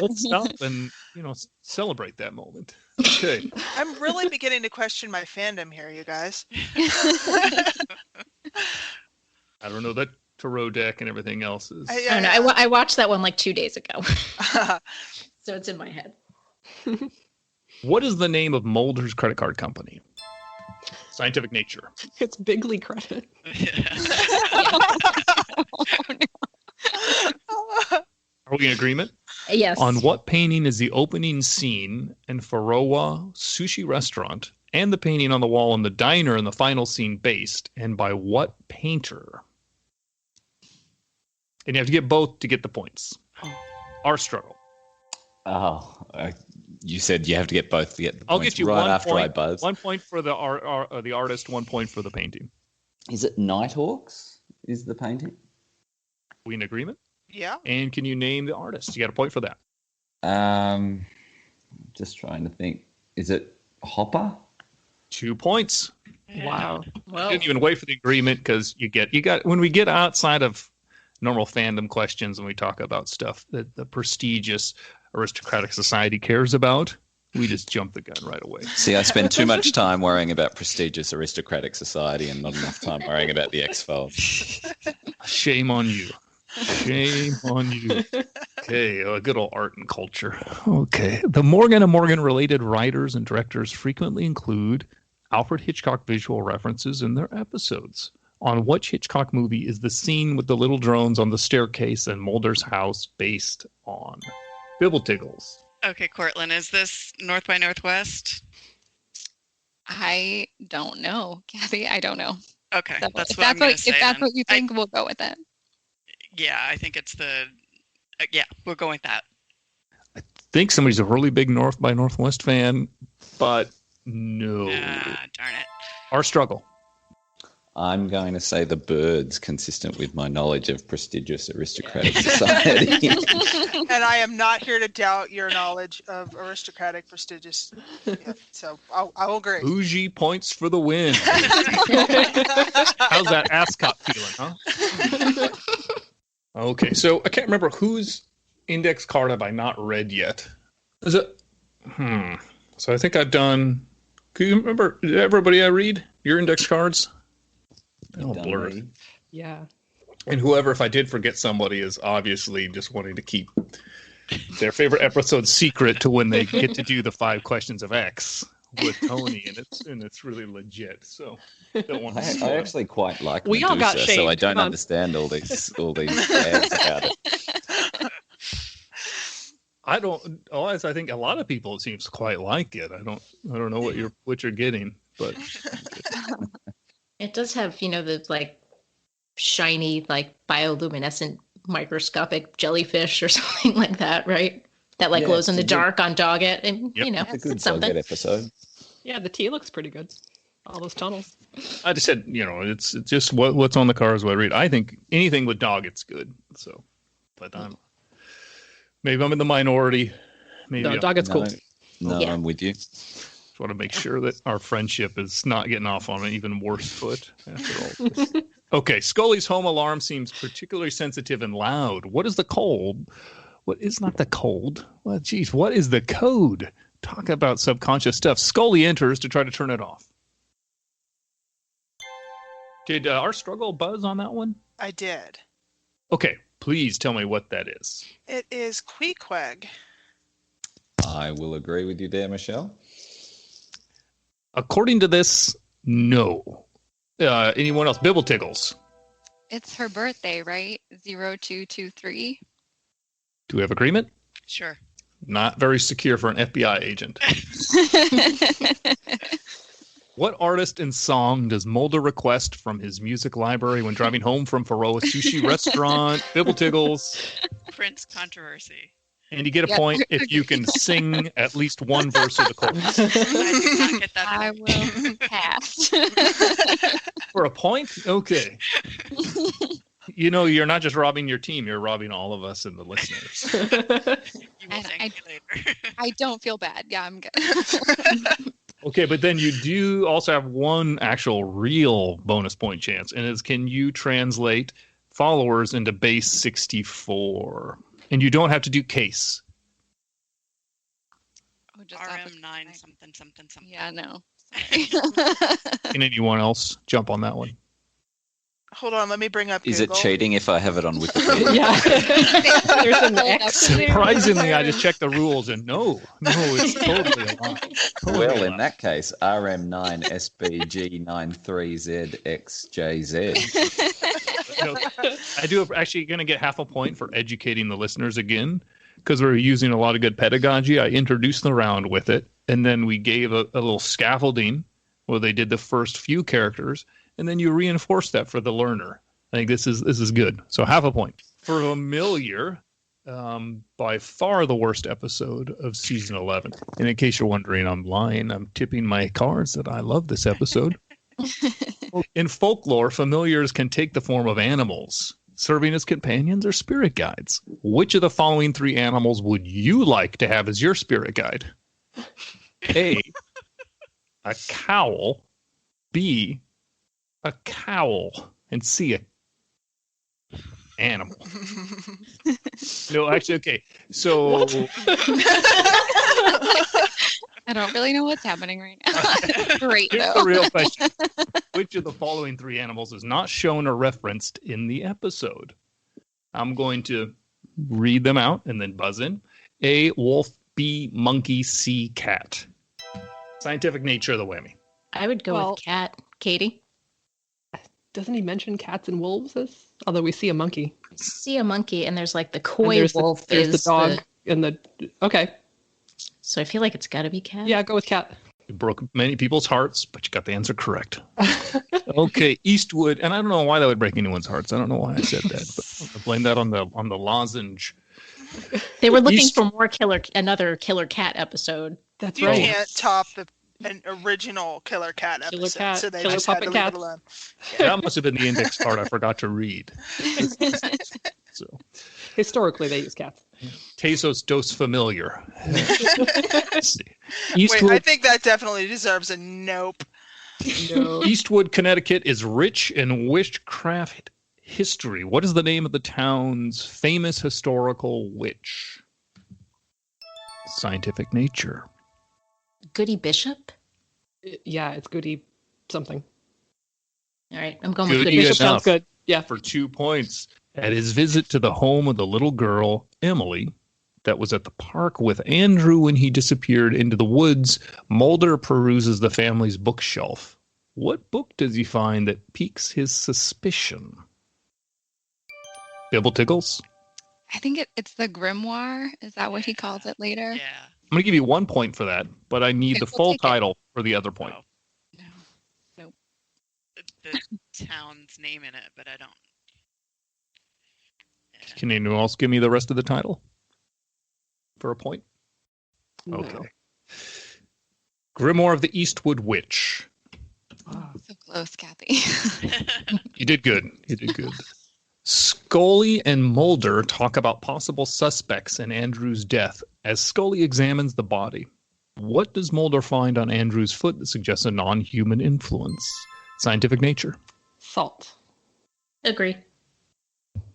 Speaker 1: Let's stop and, celebrate that moment. Okay.
Speaker 9: I'm really beginning to question my fandom here, you guys.
Speaker 1: I don't know that tarot deck and everything else is.
Speaker 4: I don't know. I watched that one like 2 days ago. So it's in my head.
Speaker 1: What is the name of Mulder's credit card company? Scientific Nature.
Speaker 5: It's Bigly Credit.
Speaker 1: Are we in agreement?
Speaker 4: Yes.
Speaker 1: On what painting is the opening scene in Farawa Sushi Restaurant and the painting on the wall in the diner in the final scene based, and by what painter? And you have to get both to get the points. Our struggle.
Speaker 7: Oh, you said you have to get both to get the
Speaker 1: I'll
Speaker 7: points
Speaker 1: get you
Speaker 7: right
Speaker 1: one
Speaker 7: after
Speaker 1: point.
Speaker 7: I buzz.
Speaker 1: 1 point for the artist, 1 point for the painting.
Speaker 7: Is it Nighthawks? Is the painting?
Speaker 1: We in agreement?
Speaker 9: Yeah.
Speaker 1: And can you name the artist? You got a point for that.
Speaker 7: Just trying to think. Is it Hopper?
Speaker 1: 2 points.
Speaker 5: Wow.
Speaker 4: Well,
Speaker 1: Didn't even wait for the agreement because you got when we get outside of normal fandom questions and we talk about stuff that the prestigious aristocratic society cares about, we just jump the gun right away.
Speaker 7: See, I spend too much time worrying about prestigious aristocratic society and not enough time worrying about the X-Files.
Speaker 1: Shame on you. Shame on you. Okay, good old art and culture. Okay. The Morgan & Morgan related writers and directors frequently include Alfred Hitchcock visual references in their episodes. On which Hitchcock movie is the scene with the little drones on the staircase in Mulder's house based on? Bibbletiggles.
Speaker 2: Okay, Cortland, is this North by Northwest?
Speaker 8: I don't know, Kathy. I don't know.
Speaker 2: Okay,
Speaker 8: So
Speaker 2: that's
Speaker 8: if
Speaker 2: what I'm going to say.
Speaker 8: if that's
Speaker 2: then.
Speaker 8: what you think, we'll go with it.
Speaker 2: Yeah, I think it's the. Yeah, we'll go with that.
Speaker 1: Think somebody's a really big North by Northwest fan, but no.
Speaker 2: Darn it.
Speaker 1: Our struggle.
Speaker 7: I'm going to say The Birds, consistent with my knowledge of prestigious aristocratic society.
Speaker 9: And I am not here to doubt your knowledge of aristocratic, prestigious. Yeah, so I will agree.
Speaker 1: Bougie points for the win. How's that Ascot feeling, huh? Okay, so I can't remember whose index card have I not read yet. Is it? So I think I've done. Can you remember everybody I read your index cards? Oh, blurred.
Speaker 5: Yeah.
Speaker 1: And whoever, if I did forget somebody, is obviously just wanting to keep their favorite episode secret to when they get to do the 5 questions of X with Tony, and it's really legit. So don't want to.
Speaker 7: I actually quite like
Speaker 5: We
Speaker 7: Medusa,
Speaker 5: all got
Speaker 7: so
Speaker 5: shamed.
Speaker 7: I don't
Speaker 5: Come on.
Speaker 7: understand all these ads about it.
Speaker 1: I don't. I think a lot of people, it seems, quite like it. I don't know what you're getting, but
Speaker 4: it does have, the like shiny, like bioluminescent microscopic jellyfish or something like that, right? That like
Speaker 7: Yeah,
Speaker 4: glows in the
Speaker 7: it's a good-
Speaker 4: dark on Doggett, and
Speaker 1: Yep.
Speaker 7: It's a good
Speaker 4: something.
Speaker 7: Doggett episode.
Speaker 5: Yeah, the tea looks pretty good. All those tunnels.
Speaker 1: I just said, it's just what's on the car is what I read. I think anything with Doggett's good. So, but maybe I'm in the minority. Maybe
Speaker 5: No,
Speaker 1: I
Speaker 5: Doggett's cool.
Speaker 7: No,
Speaker 4: Yeah.
Speaker 7: I'm with you.
Speaker 1: just want to make sure that our friendship is not getting off on an even worse foot after all. Okay, Scully's home alarm seems particularly sensitive and loud. What is the cold? What is not the cold? Well, geez, what is the code? Talk about subconscious stuff. Scully enters to try to turn it off. Did our struggle buzz on that one?
Speaker 9: I did.
Speaker 1: Okay, please tell me what that is.
Speaker 9: It is Queequeg.
Speaker 7: I will agree with you there, Michelle.
Speaker 1: According to this, no. Anyone else? Bibbletiggles.
Speaker 8: It's her birthday, right? 0223.
Speaker 1: Do we have agreement?
Speaker 2: Sure.
Speaker 1: Not very secure for an FBI agent. What artist and song does Mulder request from his music library when driving home from Farawa Sushi Restaurant? Bibbletiggles.
Speaker 2: Prince controversy.
Speaker 1: And you get a
Speaker 8: Yep.
Speaker 1: point if you can sing at least one verse of the chorus.
Speaker 2: I did not get that.
Speaker 8: I will pass.
Speaker 1: For a point? Okay. You're not just robbing your team, you're robbing all of us and the listeners.
Speaker 2: You will
Speaker 8: And
Speaker 2: thank me later.
Speaker 8: I don't feel bad. Yeah, I'm good.
Speaker 1: Okay, but then you do also have one actual real bonus point chance, and it's can you translate followers into base 64? And you don't have to do case.
Speaker 8: Oh, just
Speaker 2: RM9 something.
Speaker 8: Yeah, no.
Speaker 1: Can anyone else jump on that one?
Speaker 9: Hold on, let me bring up
Speaker 7: Is
Speaker 9: Google.
Speaker 7: it cheating if I have it on Wikipedia?
Speaker 5: Yeah. There's an X.
Speaker 1: Surprisingly, I just checked the rules, and no, it's totally aligned.
Speaker 7: Well, in that case, RM9SBG93ZXJZ.
Speaker 1: I do actually going to get half a point for educating the listeners again, because we're using a lot of good pedagogy. I introduced the round with it, and then we gave a little scaffolding where they did the first few characters, and then you reinforce that for the learner. I think this is good. So half a point. For Familiar, by far the worst episode of season 11. And in case you're wondering, I'm lying. I'm tipping my cards that I love this episode. In folklore, familiars can take the form of animals, serving as companions or spirit guides. Which of the following three animals would you like to have as your spirit guide? A cowl, B, a cowl, and C, a animal. No, actually, okay. So
Speaker 8: I don't really know what's happening right now. Great,
Speaker 1: here's
Speaker 8: though.
Speaker 1: the real question. Which of the following three animals is not shown or referenced in the episode? I'm going to read them out and then buzz in. A, wolf, B, monkey, C, cat. Scientific nature of the whammy.
Speaker 4: I would go with cat. Katie?
Speaker 5: Doesn't he mention cats and wolves? Although we see a monkey.
Speaker 4: See a monkey, and there's like the
Speaker 5: And
Speaker 4: coy wolf
Speaker 5: there's
Speaker 4: is
Speaker 5: the dog and the... Okay.
Speaker 4: So I feel like it's got to be cat.
Speaker 5: Yeah, go with cat.
Speaker 1: You broke many people's hearts, but you got the answer correct. Okay, Eastwood, and I don't know why that would break anyone's hearts. I don't know why I said that, but I blame that on the lozenge.
Speaker 4: They were looking for another killer cat episode.
Speaker 5: That's
Speaker 9: You
Speaker 5: right.
Speaker 9: can't top an original Killer Cat
Speaker 5: Killer
Speaker 9: episode,
Speaker 5: Cat,
Speaker 9: so they
Speaker 5: Killer
Speaker 9: just had to
Speaker 5: Puppet
Speaker 9: leave
Speaker 5: Cat.
Speaker 9: it alone.
Speaker 1: That must have been the index card I forgot to read. So,
Speaker 5: Historically, they use cats.
Speaker 1: Tesos dos familiar.
Speaker 9: Wait,
Speaker 1: Eastwood,
Speaker 9: I think that definitely deserves a nope.
Speaker 1: Eastwood, Connecticut is rich in witchcraft history. What is the name of the town's famous historical witch? Scientific nature.
Speaker 4: Goody Bishop?
Speaker 5: Yeah, it's Goody something.
Speaker 4: All right, I'm going with
Speaker 1: Goody
Speaker 4: Goody Bishop.
Speaker 1: enough.
Speaker 5: Sounds good. Yeah.
Speaker 1: For 2 points. At his visit to the home of the little girl, Emily, that was at the park with Andrew when he disappeared into the woods, Mulder peruses the family's bookshelf. What book does he find that piques his suspicion? Bibble Tickles?
Speaker 8: I think it's the grimoire. Is that what he calls it later?
Speaker 2: Yeah.
Speaker 1: I'm going to give you 1 point for that, but I need
Speaker 8: Okay,
Speaker 1: the
Speaker 8: we'll
Speaker 1: full
Speaker 8: take it.
Speaker 1: title for the other point.
Speaker 8: No.
Speaker 2: The town's name in it, but I don't. Yeah.
Speaker 1: Can anyone else give me the rest of the title for a point?
Speaker 5: No.
Speaker 1: Okay. Grimoire of the Eastwood Witch.
Speaker 8: So close, Kathy.
Speaker 1: You did good. You did good. Scully and Mulder talk about possible suspects in Andrew's death as Scully examines the body. What does Mulder find on Andrew's foot that suggests a non-human influence? Scientific nature.
Speaker 5: Salt.
Speaker 4: Agree.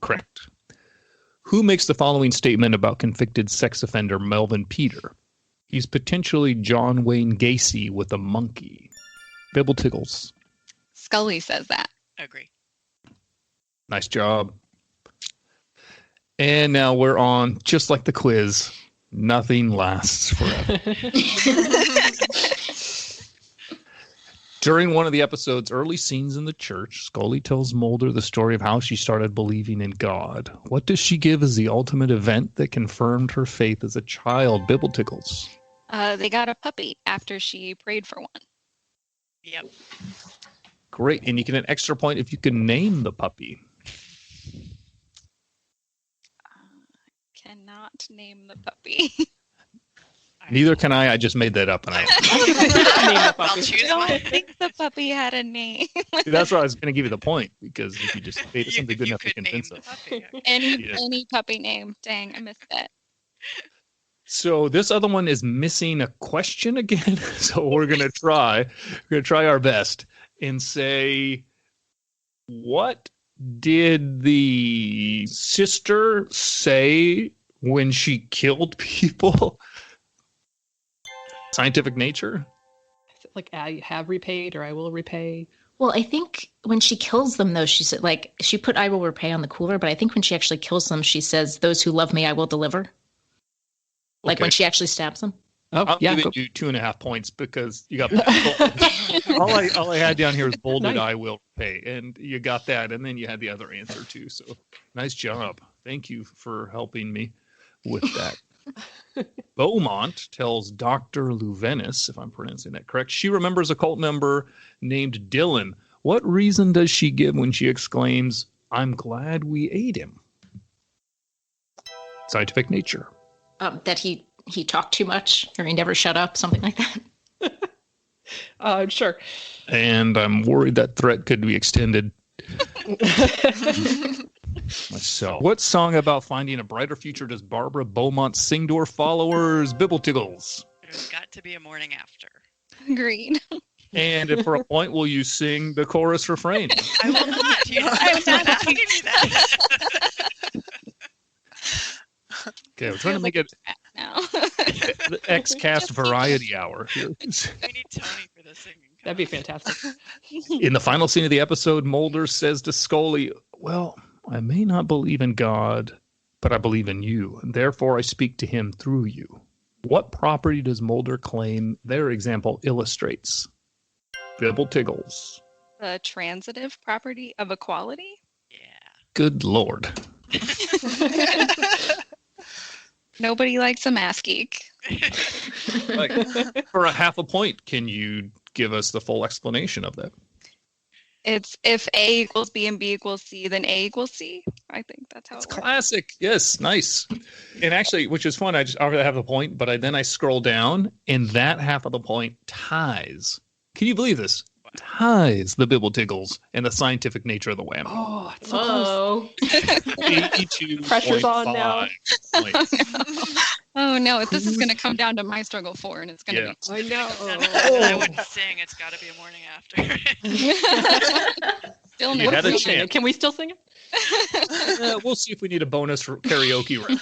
Speaker 1: Correct. Who makes the following statement about convicted sex offender Melvin Peter? He's potentially John Wayne Gacy with a monkey. Bibble Tickles.
Speaker 8: Scully says that.
Speaker 2: Agree.
Speaker 1: Nice job. And now we're on, just like the quiz, nothing lasts forever. During one of the episode's early scenes in the church, Scully tells Mulder the story of how she started believing in God. What does she give as the ultimate event that confirmed her faith as a child? Bibble Tickles.
Speaker 8: They got a puppy after she prayed for one.
Speaker 2: Yep.
Speaker 1: Great. And you get an extra point if you can name the puppy.
Speaker 8: Cannot name the puppy.
Speaker 1: Neither can I. I just made that up. And
Speaker 8: I
Speaker 2: I'll choose
Speaker 8: don't
Speaker 2: one.
Speaker 8: think the puppy had a name.
Speaker 1: that's why I was going to give you the point, because if you just made it something good
Speaker 2: You
Speaker 1: enough to
Speaker 2: could name
Speaker 1: convince
Speaker 2: the
Speaker 1: us.
Speaker 2: puppy.
Speaker 8: Any
Speaker 1: Yeah.
Speaker 8: any puppy name. Dang, I missed it.
Speaker 1: So this other one is missing a question again. So we're gonna try our best and say, what did the sister say when she killed people? Scientific nature?
Speaker 5: Is it like I have repaid or I will repay?
Speaker 4: Well, I think when she kills them, though, she said, like, she put "I will repay" on the cooler, but I think when she actually kills them, she says, "Those who love me, I will deliver." Like
Speaker 1: Okay.
Speaker 4: when she actually stabs them.
Speaker 5: Oh,
Speaker 1: I'm
Speaker 5: yeah.
Speaker 1: giving you 2.5 points because you got all I had down here is bolded.
Speaker 5: Nice.
Speaker 1: I will pay, and you got that, and then you had the other answer too. So nice job. Thank you for helping me with that. Beaumont tells Dr. Luvenis, if I'm pronouncing that correct, she remembers a cult member named Dylan. What reason does she give when she exclaims, "I'm glad we ate him"? Scientific nature.
Speaker 4: That he talked too much or he never shut up, something like that.
Speaker 5: Sure.
Speaker 1: And I'm worried that threat could be extended myself. What song about finding a brighter future does Barbara Beaumont sing to her followers? Bibbletiggles.
Speaker 2: There's got to be a morning after.
Speaker 8: Agreed.
Speaker 1: And if for a point, will you sing the chorus refrain?
Speaker 2: I will not. You I'm not asking me that.
Speaker 1: Okay, we're trying to make it
Speaker 8: Now.
Speaker 1: the X-Cast variety hour here.
Speaker 2: We need Tony for the singing.
Speaker 5: That'd be fantastic.
Speaker 1: In the final scene of the episode, Mulder says to Scully, "Well, I may not believe in God, but I believe in you, and therefore I speak to him through you." What property does Mulder claim their example illustrates? Bibbletiggles.
Speaker 8: The transitive property of equality.
Speaker 2: Yeah.
Speaker 1: Good Lord.
Speaker 8: Nobody likes a math geek.
Speaker 1: Like, for a half a point, can you give us the full explanation of that?
Speaker 8: It's if A equals B and B equals C, then A equals C. I think that's how
Speaker 1: It's
Speaker 8: it works.
Speaker 1: classic. Yes, nice. And actually, which is fun, I already have the point, but then I scroll down, and that half of the point ties. Can you believe this? Ties the Bibbletiggles and the scientific nature of the whammy.
Speaker 5: Oh, it's so close.
Speaker 1: 82.5
Speaker 5: Pressure's on now.
Speaker 1: points.
Speaker 8: Oh no, this is going to come down to my struggle 4, and it's going to
Speaker 1: Yeah.
Speaker 5: I know.
Speaker 2: I wouldn't sing. It's got to be a morning after.
Speaker 8: be still
Speaker 1: You
Speaker 8: no.
Speaker 1: had a
Speaker 5: Still sing it.
Speaker 1: chance.
Speaker 5: Can we still sing it?
Speaker 1: We'll see if we need a bonus for karaoke round.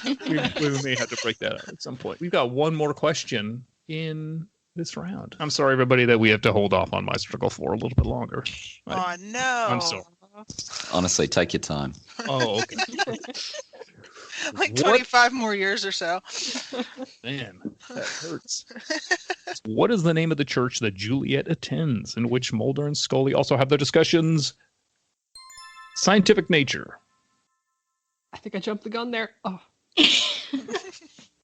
Speaker 1: We may have to break that out at some point. We've got one more question in this round. I'm sorry, everybody, that we have to hold off on my struggle 4 a little bit longer.
Speaker 9: Oh no!
Speaker 1: I'm sorry.
Speaker 7: Honestly, take your time.
Speaker 1: Oh, okay.
Speaker 9: Like
Speaker 1: What-
Speaker 9: 25 more years or so.
Speaker 1: Man, that hurts. What is the name of the church that Juliet attends, in which Mulder and Scully also have their discussions? Scientific nature.
Speaker 5: I think I jumped the gun there. Oh,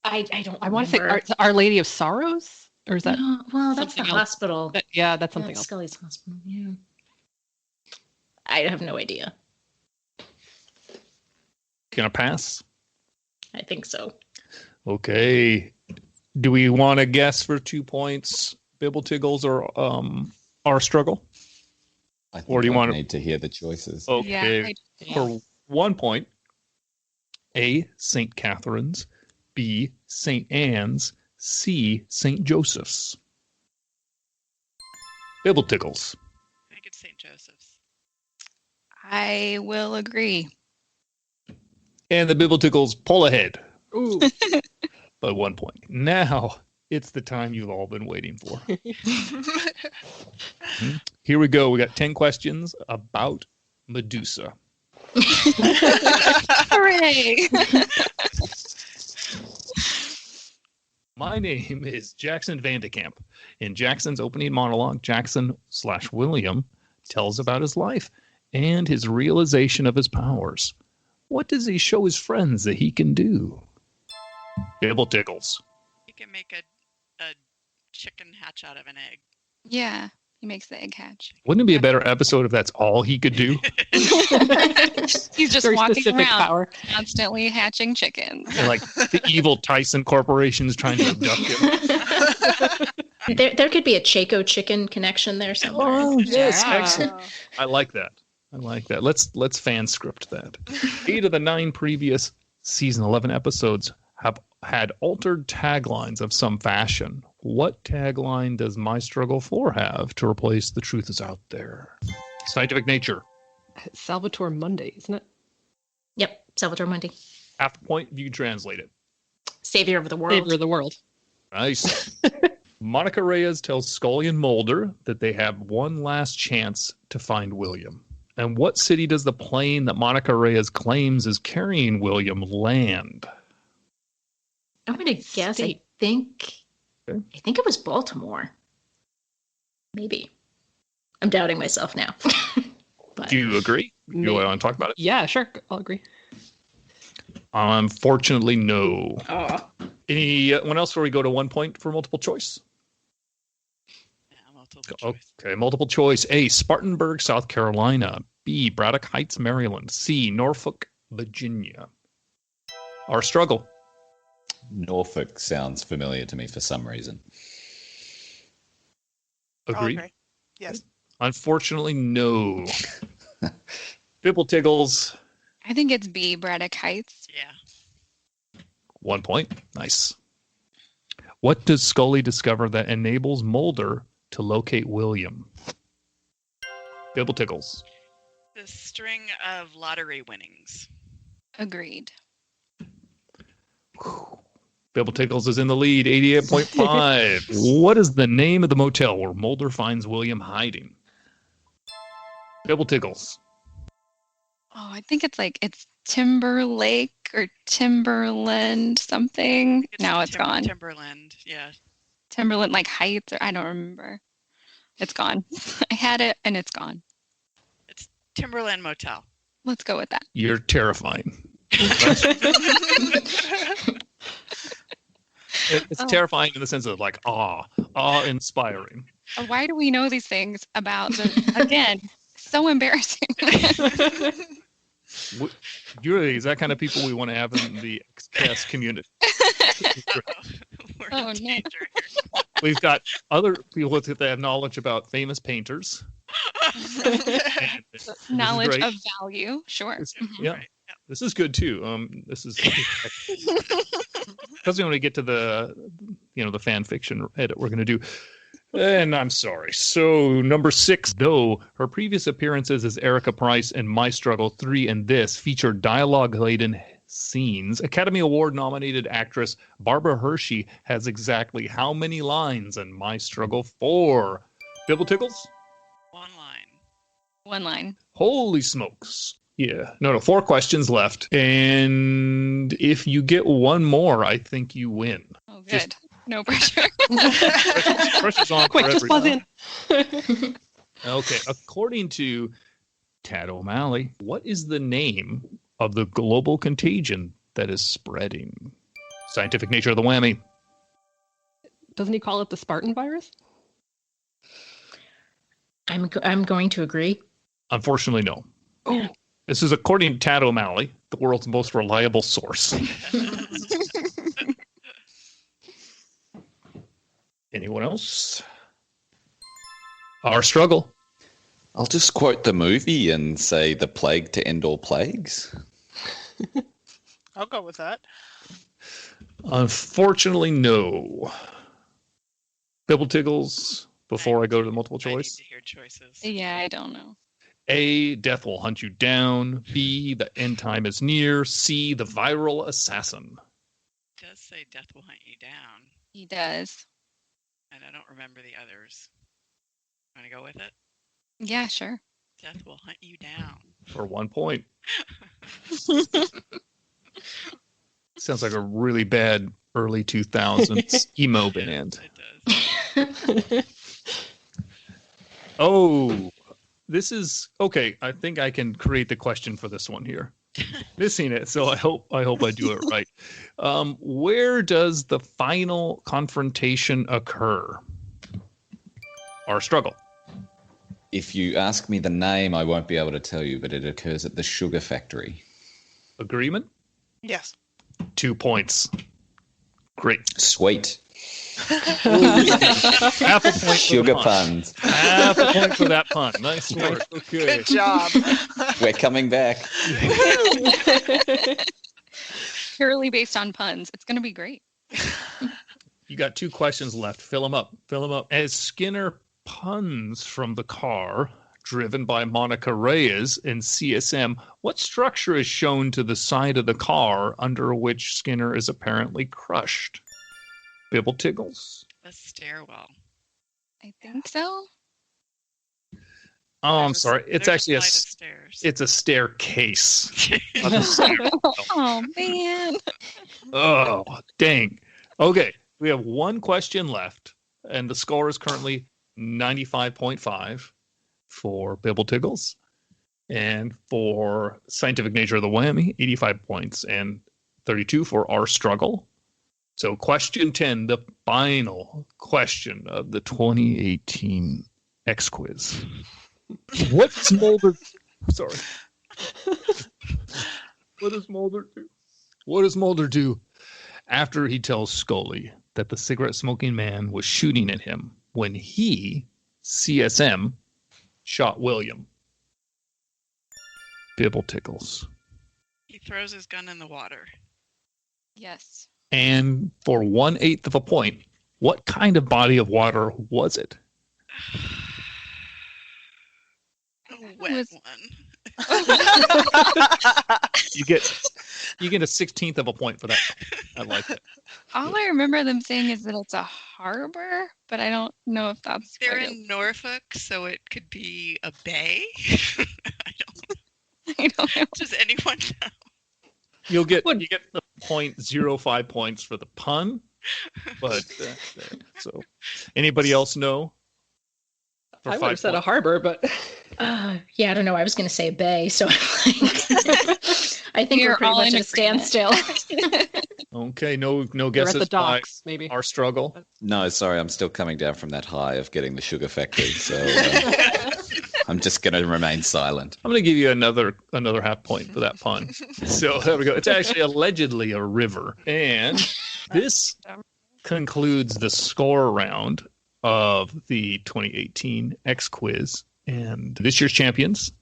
Speaker 4: I don't.
Speaker 5: I want to say
Speaker 4: remember.
Speaker 5: Our Lady of Sorrows, or is that?
Speaker 4: No, well, that's the
Speaker 5: something else?
Speaker 4: hospital.
Speaker 5: Yeah, that's
Speaker 4: Yeah,
Speaker 5: something
Speaker 4: it's
Speaker 5: else.
Speaker 4: Scully's hospital. Yeah. I have no idea.
Speaker 1: Gonna pass?
Speaker 4: I think so.
Speaker 1: Okay. Do we want to guess for 2 points, Bibbletiggles or our struggle?
Speaker 7: I think
Speaker 1: Or do you
Speaker 7: I
Speaker 1: want to-
Speaker 7: need to hear the choices?
Speaker 1: Okay.
Speaker 8: Yeah,
Speaker 1: For 1 point, A, St. Catherine's, B, St. Anne's, C, St. Joseph's. Bibbletiggles.
Speaker 2: I think it's St. Joseph's.
Speaker 8: I will agree.
Speaker 1: And the Bibbletiggles pull ahead
Speaker 5: Ooh.
Speaker 1: by 1 point. Now it's the time you've all been waiting for. Here we go. We got 10 questions about Medusa.
Speaker 8: Hooray!
Speaker 1: My name is Jackson Vandekamp. In Jackson's opening monologue, Jackson/William tells about his life and his realization of his powers. What does he show his friends that he can do? Bibbletiggles.
Speaker 2: You can make a chicken hatch out of an egg.
Speaker 8: Yeah, he makes the egg hatch.
Speaker 1: Wouldn't it be a better episode if that's all he could do?
Speaker 8: He's just
Speaker 5: Very
Speaker 8: walking
Speaker 5: specific
Speaker 8: around
Speaker 5: power.
Speaker 8: constantly hatching chickens.
Speaker 1: And like the evil Tyson Corporation's trying to abduct him.
Speaker 4: There could be a Chaco chicken connection there somewhere.
Speaker 1: Oh, yes,
Speaker 5: Yeah.
Speaker 1: excellent. I like that. Let's fan script that. 8 of the 9 previous season 11 episodes have had altered taglines of some fashion. What tagline does My Struggle 4 have to replace The Truth Is Out There? Scientific Nature.
Speaker 5: Salvatore Monday, isn't it?
Speaker 4: Yep, Salvatore Mundi.
Speaker 1: Half a point if you translate it.
Speaker 4: Savior of the world.
Speaker 5: Savior of the world.
Speaker 1: Nice. Monica Reyes tells Scully and Mulder that they have one last chance to find William. And what city does the plane that Monica Reyes claims is carrying William land?
Speaker 4: I'm going to guess.
Speaker 1: Okay.
Speaker 4: I think it was Baltimore. Maybe. I'm doubting myself now. But
Speaker 1: Do you agree? You want to talk about it?
Speaker 5: Yeah, sure. I'll agree.
Speaker 1: Unfortunately, no.
Speaker 4: Oh.
Speaker 1: Anyone else before we go to 1 point for multiple choice?
Speaker 2: Yeah, multiple choice.
Speaker 1: Okay, multiple choice. A, Spartanburg, South Carolina. B, Braddock Heights, Maryland. C, Norfolk, Virginia. Our struggle.
Speaker 7: Norfolk sounds familiar to me for some reason.
Speaker 1: Agree?
Speaker 9: Okay. Yes.
Speaker 1: Unfortunately, no. Bibble Tiggles.
Speaker 8: I think it's B, Braddock Heights.
Speaker 2: Yeah.
Speaker 1: 1 point. Nice. What does Scully discover that enables Mulder to locate William? Bibble Tiggles.
Speaker 2: The string of lottery winnings.
Speaker 8: Agreed.
Speaker 1: Bibble Tiggles is in the lead, 88.5. What is the name of the motel where Mulder finds William hiding? Bibble Tiggles.
Speaker 8: Oh, I think it's Timberlake or Timberland something. Now it's gone.
Speaker 2: Timberland, yeah.
Speaker 8: Timberland like Heights, or I don't remember. It's gone. I had it and it's gone.
Speaker 2: It's Timberland Motel.
Speaker 8: Let's go with that.
Speaker 1: You're terrifying. It's terrifying in the sense of like awe-inspiring.
Speaker 8: Why do we know these things about again, so embarrassing.
Speaker 1: Really, is that kind of people we want to have in the XCast community?
Speaker 2: We're
Speaker 8: Oh,
Speaker 2: in
Speaker 8: no.
Speaker 2: danger here.
Speaker 1: We've got other people that have knowledge about famous painters. And this is
Speaker 8: Knowledge
Speaker 1: great.
Speaker 8: of value, sure.
Speaker 1: Yeah,
Speaker 2: Right, yeah.
Speaker 1: this is good too. This is because when we get to the the fan fiction edit we're going to do. And I'm sorry. So number 6, though her previous appearances as Erica Price in My Struggle 3 and this featured dialogue-laden scenes, Academy Award-nominated actress Barbara Hershey has exactly how many lines in My Struggle 4? Bibble Tickles?
Speaker 2: One line.
Speaker 8: One line.
Speaker 1: Holy smokes. Yeah. No, 4 questions left. And if you get one more, I think you win.
Speaker 8: Oh, good.
Speaker 1: Just-
Speaker 8: No pressure.
Speaker 1: Pressure's on
Speaker 5: Quick,
Speaker 1: for
Speaker 5: just buzz
Speaker 1: everyone.
Speaker 5: in.
Speaker 1: Okay, according to Tad O'Malley, what is the name of the global contagion that is spreading? Scientific nature of the whammy.
Speaker 5: Doesn't he call it the Spartan virus?
Speaker 4: I'm going to agree.
Speaker 1: Unfortunately, no. This is according to Tad O'Malley, the world's most reliable source. Anyone else? Our struggle.
Speaker 7: I'll just quote the movie and say the plague to end all plagues.
Speaker 9: I'll go with that.
Speaker 1: Unfortunately, no. Bibble Tiggles, before I go to the multiple
Speaker 2: I need
Speaker 1: choice.
Speaker 2: to hear choices.
Speaker 8: Yeah, I don't know.
Speaker 1: A, death will hunt you down. B, the end time is near. C, the viral assassin.
Speaker 2: It does say death will hunt you down,
Speaker 8: He does.
Speaker 2: and I don't remember the others. Want to go with it?
Speaker 8: Yeah, sure.
Speaker 2: Death will hunt you down.
Speaker 1: For 1 point. Sounds like a really bad early 2000s emo band.
Speaker 2: It does.
Speaker 1: Oh, this is okay. I think I can create the question for this one here. Missing it, so I hope I do it right. Where does the final confrontation occur? Our struggle.
Speaker 7: If you ask me the name, I won't be able to tell you, but it occurs at the sugar factory.
Speaker 1: Agreement?
Speaker 9: Yes.
Speaker 1: 2 points. Great.
Speaker 7: Sweet.
Speaker 1: Half a point for the
Speaker 7: Sugar
Speaker 1: pun.
Speaker 7: puns.
Speaker 1: Half a point for that pun. Nice work. Okay.
Speaker 9: Good job.
Speaker 7: We're coming back.
Speaker 8: purely based on puns. It's going to be great.
Speaker 1: You got 2 questions left. Fill them up. As Skinner puns from the car driven by Monica Reyes in CSM, what structure is shown to the side of the car under which Skinner is apparently crushed? Bibble Tiggles?
Speaker 2: A stairwell.
Speaker 8: I think so.
Speaker 1: Oh, I'm sorry. It's actually
Speaker 2: flight of stairs.
Speaker 1: it's a staircase.
Speaker 8: Oh, man.
Speaker 1: Oh, dang. Okay, we have 1 question left, and the score is currently 95.5 for Bibble Tiggles. And for Scientific Nature of the Whammy, 85 points and 32 for Our Struggle. So question 10, the final question of the 2018 X Quiz. What does Mulder... Sorry. What does Mulder do? What does Mulder do after he tells Scully that the cigarette-smoking man was shooting at him when he, CSM, shot William? Bibble Tickles.
Speaker 2: He throws his gun in the water.
Speaker 8: Yes.
Speaker 1: And for 1/8 of a point, what kind of body of water was it?
Speaker 2: A wet one.
Speaker 1: You get a 16th of a point for that. I like it.
Speaker 8: All I remember them saying is that it's a harbor, but I don't know if that's
Speaker 2: They're
Speaker 8: right.
Speaker 2: in Norfolk, so it could be a bay.
Speaker 8: I don't know.
Speaker 2: Does anyone know?
Speaker 1: You get the 0.05 points for the pun, but so anybody else know? For
Speaker 5: I would
Speaker 1: 5
Speaker 5: have said a
Speaker 1: points?
Speaker 5: harbor, but
Speaker 4: Yeah, I don't know. I was going to say bay, so I think
Speaker 8: We're
Speaker 4: we're pretty
Speaker 8: all
Speaker 4: much
Speaker 8: in
Speaker 4: at a standstill.
Speaker 1: Okay, no
Speaker 5: they're
Speaker 1: guesses
Speaker 5: at the
Speaker 1: by
Speaker 5: docks, maybe.
Speaker 1: Our Struggle.
Speaker 7: No, sorry, I'm still coming down from that high of getting the sugar factory, so I'm just going to remain silent.
Speaker 1: I'm going to give you another half point for that pun. So there we go. It's actually allegedly a river. And this concludes the score round of the 2018 X Quiz. And this year's champions,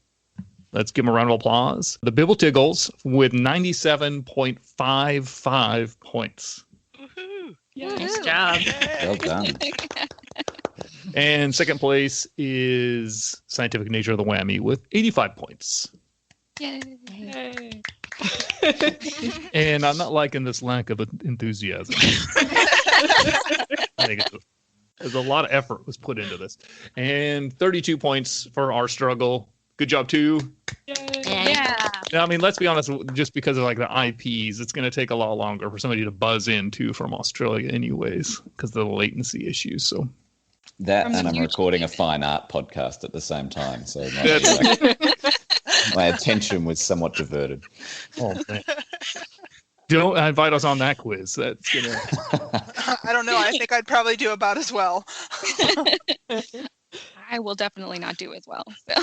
Speaker 1: let's give them a round of applause. The Bibble Tiggles with 97.55 points.
Speaker 2: Woohoo!
Speaker 4: Nice job.
Speaker 7: Well done.
Speaker 1: And second place is Scientific Nature of the Whammy with 85 points.
Speaker 8: Yay.
Speaker 1: And I'm not liking this lack of enthusiasm. I think there's a lot of effort was put into this. And 32 points for Our Struggle. Good job, too.
Speaker 8: Yeah.
Speaker 1: I mean, let's be honest, just because of like the IPs, it's going to take a lot longer for somebody to buzz in, too, from Australia anyways, because of the latency issues. So
Speaker 7: That
Speaker 8: From the
Speaker 7: and I'm
Speaker 8: future.
Speaker 7: recording a fine art podcast at the same time, so
Speaker 1: That's-
Speaker 7: my attention was somewhat diverted.
Speaker 1: oh, man. Don't invite us on that quiz. That's going to...
Speaker 9: I don't know. I think I'd probably do about as well.
Speaker 8: I will definitely not do as well. So.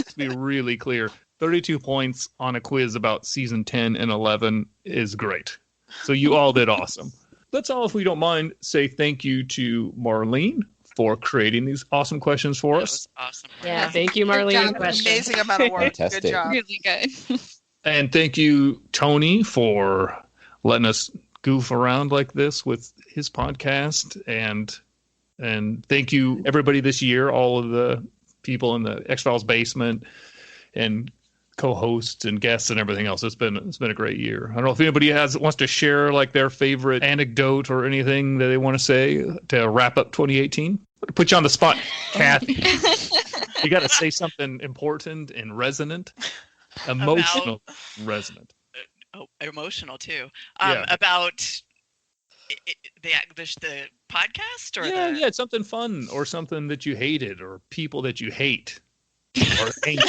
Speaker 1: To be really clear, 32 points on a quiz about season 10 and 11 is great. So you all did awesome. Let's all, if we don't mind, say thank you to Marlene for creating these awesome questions for
Speaker 2: That
Speaker 1: us.
Speaker 2: was awesome.
Speaker 4: Yeah.
Speaker 5: Thank you,
Speaker 8: Good
Speaker 5: Marlene.
Speaker 8: job.
Speaker 9: Amazing amount of work.
Speaker 7: Fantastic.
Speaker 9: Good job.
Speaker 8: Really good.
Speaker 1: And thank you, Tony, for letting us goof around like this with his podcast. And thank you, everybody this year, all of the people in the X-Files basement and co-hosts and guests and everything else. It's been a great year. I don't know if anybody wants to share like their favorite anecdote or anything that they want to say to wrap up 2018. Put you on the spot, Kathy. You got to say something important and resonant, emotional, resonant.
Speaker 2: Oh, emotional too.
Speaker 1: Yeah.
Speaker 2: About the podcast, or
Speaker 1: Yeah, something fun or something that you hated or people that you hate. Or angry.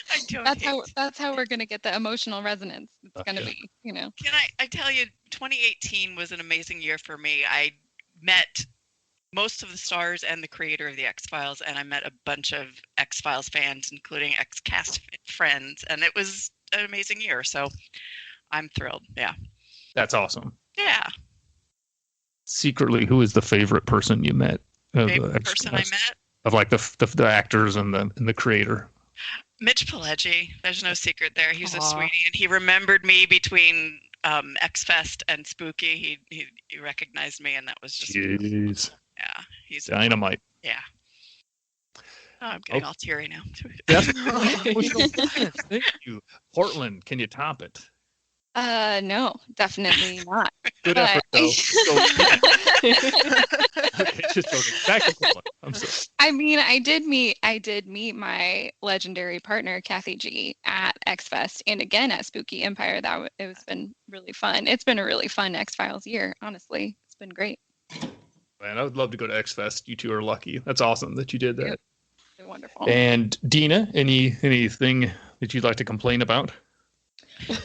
Speaker 2: I don't.
Speaker 8: That's how we're gonna get the emotional resonance. It's gonna be,
Speaker 2: Can I tell you, 2018 was an amazing year for me. I met most of the stars and the creator of the X-Files, and I met a bunch of X-Files fans, including X-Cast friends, and it was an amazing year. So I'm thrilled. Yeah.
Speaker 1: That's awesome.
Speaker 2: Yeah.
Speaker 1: Secretly, who is the favorite person you met?
Speaker 2: Favorite person I met?
Speaker 1: Of like the actors and the creator.
Speaker 2: Mitch Pileggi. There's no secret there. He's a
Speaker 5: Aw.
Speaker 2: sweetie, and he remembered me between X-Fest and Spooky. He recognized me, and that was just
Speaker 1: Jeez.
Speaker 2: yeah. He's
Speaker 1: Dynamite.
Speaker 2: yeah. Oh, I'm getting all teary now.
Speaker 1: Thank you. Portland, can you top it?
Speaker 8: No, definitely not.
Speaker 1: Good
Speaker 8: But-
Speaker 1: effort, though. Okay, just joking. Back to Portland. I'm sorry.
Speaker 8: I mean, I did meet my legendary partner Kathy G at X Fest and again at Spooky Empire. It's been really fun. It's been a really fun X Files year. Honestly, it's been great.
Speaker 1: Man, I would love to go to X Fest. You two are lucky. That's awesome that you did that.
Speaker 8: They're wonderful.
Speaker 1: And Dina, anything that you'd like to complain about?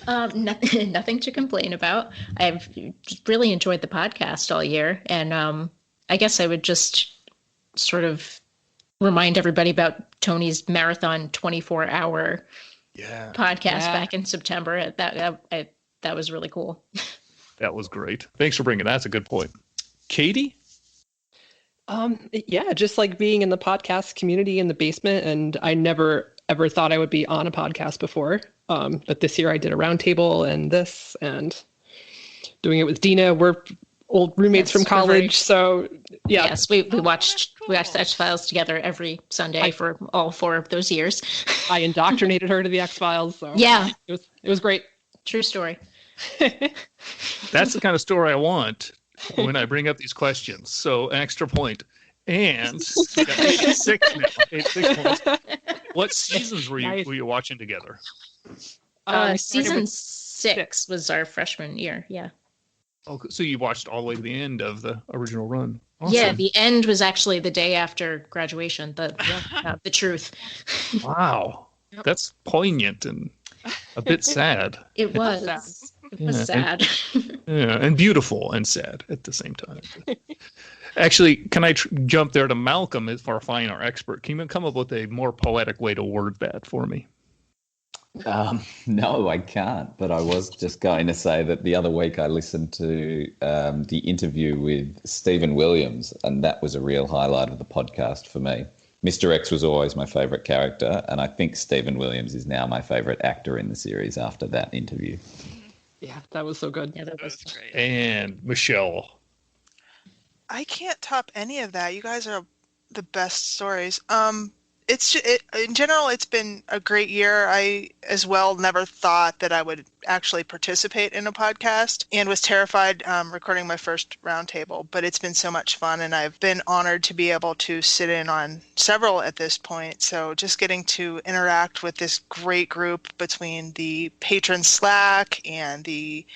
Speaker 4: Nothing to complain about. I've really enjoyed the podcast all year, and I guess I would just sort of remind everybody about Tony's marathon 24-hour podcast back in September. That was really cool.
Speaker 1: That was great. Thanks for bringing that. That's a good point. Katie?
Speaker 5: Yeah, just like being in the podcast community in the basement, and I never ever thought I would be on a podcast before. But this year I did a roundtable and doing it with Dina. We're old roommates from college, so yeah.
Speaker 4: Yes, we watched X Files together every Sunday for all 4 of those years.
Speaker 5: I indoctrinated her to the X Files. So
Speaker 4: yeah,
Speaker 5: it was great.
Speaker 4: True story.
Speaker 1: That's the kind of story I want when I bring up these questions. So an extra point. And we got 86 now. 86 points. What seasons were you watching together?
Speaker 4: Season 6 was our freshman year. Yeah.
Speaker 1: Oh, so you watched all the way to the end of the original run. Awesome.
Speaker 4: Yeah, the end was actually the day after graduation. The truth.
Speaker 1: Wow, that's poignant and a bit sad.
Speaker 4: It was. It was sad.
Speaker 1: And beautiful and sad at the same time. Actually, can I jump there to Malcolm as far fine our expert? Can you come up with a more poetic way to word that for me?
Speaker 7: No, I can't. But I was just going to say that the other week I listened to the interview with Stephen Williams, and that was a real highlight of the podcast for me. Mr. X was always my favourite character, and I think Stephen Williams is now my favourite actor in the series after that interview.
Speaker 5: Yeah, that was so good.
Speaker 4: Yeah, that was
Speaker 2: great.
Speaker 1: And Michelle.
Speaker 9: I can't top any of that. You guys are the best stories. In general, it's been a great year. I, as well, never thought that I would actually participate in a podcast and was terrified recording my first roundtable, but it's been so much fun, and I've been honored to be able to sit in on several at this point. So just getting to interact with this great group between the patron Slack and the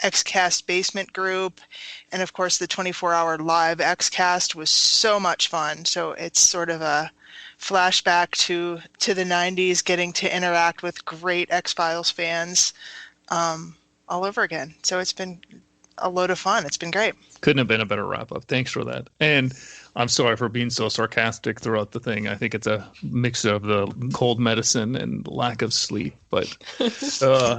Speaker 9: XCast basement group, and of course the 24-hour live XCast was so much fun. So it's sort of a flashback to the 90s, getting to interact with great X-Files fans all over again. So it's been a load of fun. It's been great.
Speaker 1: Couldn't have been a better wrap-up. Thanks for that. And I'm sorry for being so sarcastic throughout the thing. I think it's a mix of the cold medicine and lack of sleep. But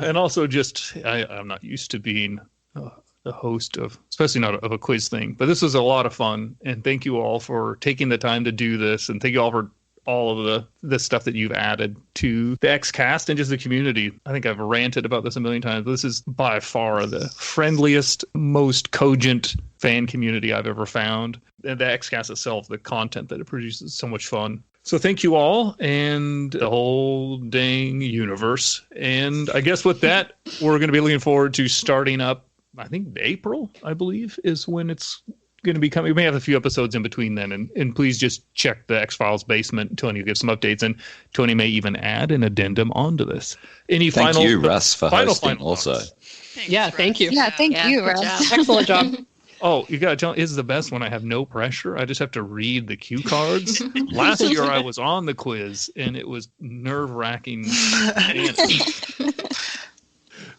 Speaker 1: and also just I'm not used to being the host of, especially not of a quiz thing. But this was a lot of fun. And thank you all for taking the time to do this. And thank you all for all of the stuff that you've added to the XCast and just the community. I think I've ranted about this a million times. This is by far the friendliest, most cogent fan community I've ever found. And the XCast itself, the content that it produces is so much fun. So thank you all and the whole dang universe. And I guess with that, we're going to be looking forward to starting up, I think April, I believe, is when it's going to be coming. We may have a few episodes in between then, and please just check the X-Files basement. Tony will give some updates, and Tony may even add an addendum onto this.
Speaker 7: Thank you, Russ, for hosting also.
Speaker 8: Thanks,
Speaker 5: thank you.
Speaker 8: Yeah, thank you,
Speaker 4: good
Speaker 8: Russ.
Speaker 4: job.
Speaker 5: Excellent job.
Speaker 1: Oh, you got to tell, is the best when I have no pressure. I just have to read the cue cards. Last year I was on the quiz, and it was nerve-wracking.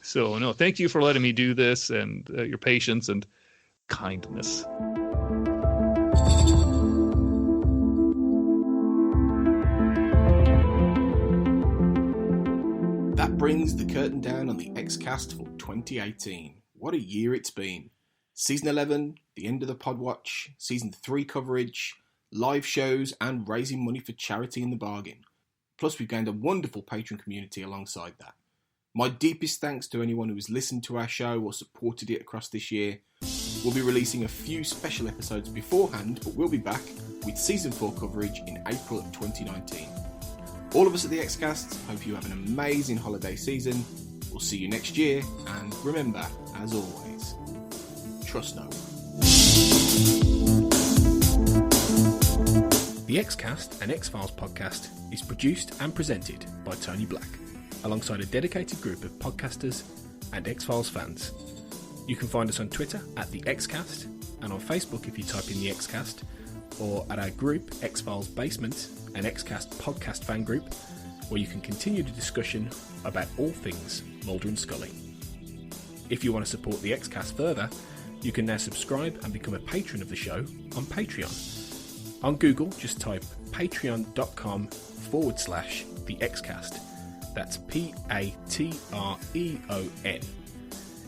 Speaker 1: So, no, thank you for letting me do this, and your patience and kindness.
Speaker 10: That brings the curtain down on the XCast for 2018. What a year it's been. Season 11, the end of the Podwatch, Season 3 coverage, live shows, and raising money for charity in the bargain. Plus, we've gained a wonderful Patreon community alongside that. My deepest thanks to anyone who has listened to our show or supported it across this year. We'll be releasing a few special episodes beforehand, but we'll be back with Season 4 coverage in April of 2019. All of us at the Xcast hope you have an amazing holiday season. We'll see you next year, and remember, as always, trust no one. The Xcast, an X-Files podcast, is produced and presented by Tony Black, alongside a dedicated group of podcasters and X-Files fans. You can find us on Twitter at the Xcast, and on Facebook if you type in the Xcast, or at our group X-Files Basement, an Xcast podcast fan group, where you can continue the discussion about all things Mulder and Scully. If you want to support the Xcast further, you can now subscribe and become a patron of the show on Patreon. On Google, just type patreon.com/the Xcast. That's Patreon.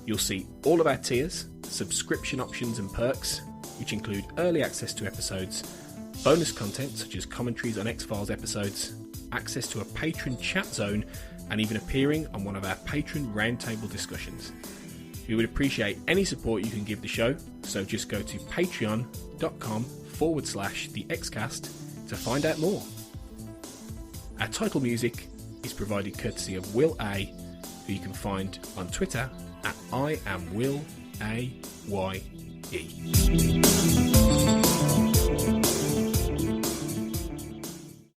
Speaker 10: You'll see all of our tiers, subscription options and perks, which include early access to episodes, bonus content such as commentaries on X-Files episodes, access to a patron chat zone, and even appearing on one of our patron roundtable discussions. We would appreciate any support you can give the show, so just go to patreon.com/the Xcast to find out more. Our title music is provided courtesy of Will A, who you can find on Twitter at IamWillAYE.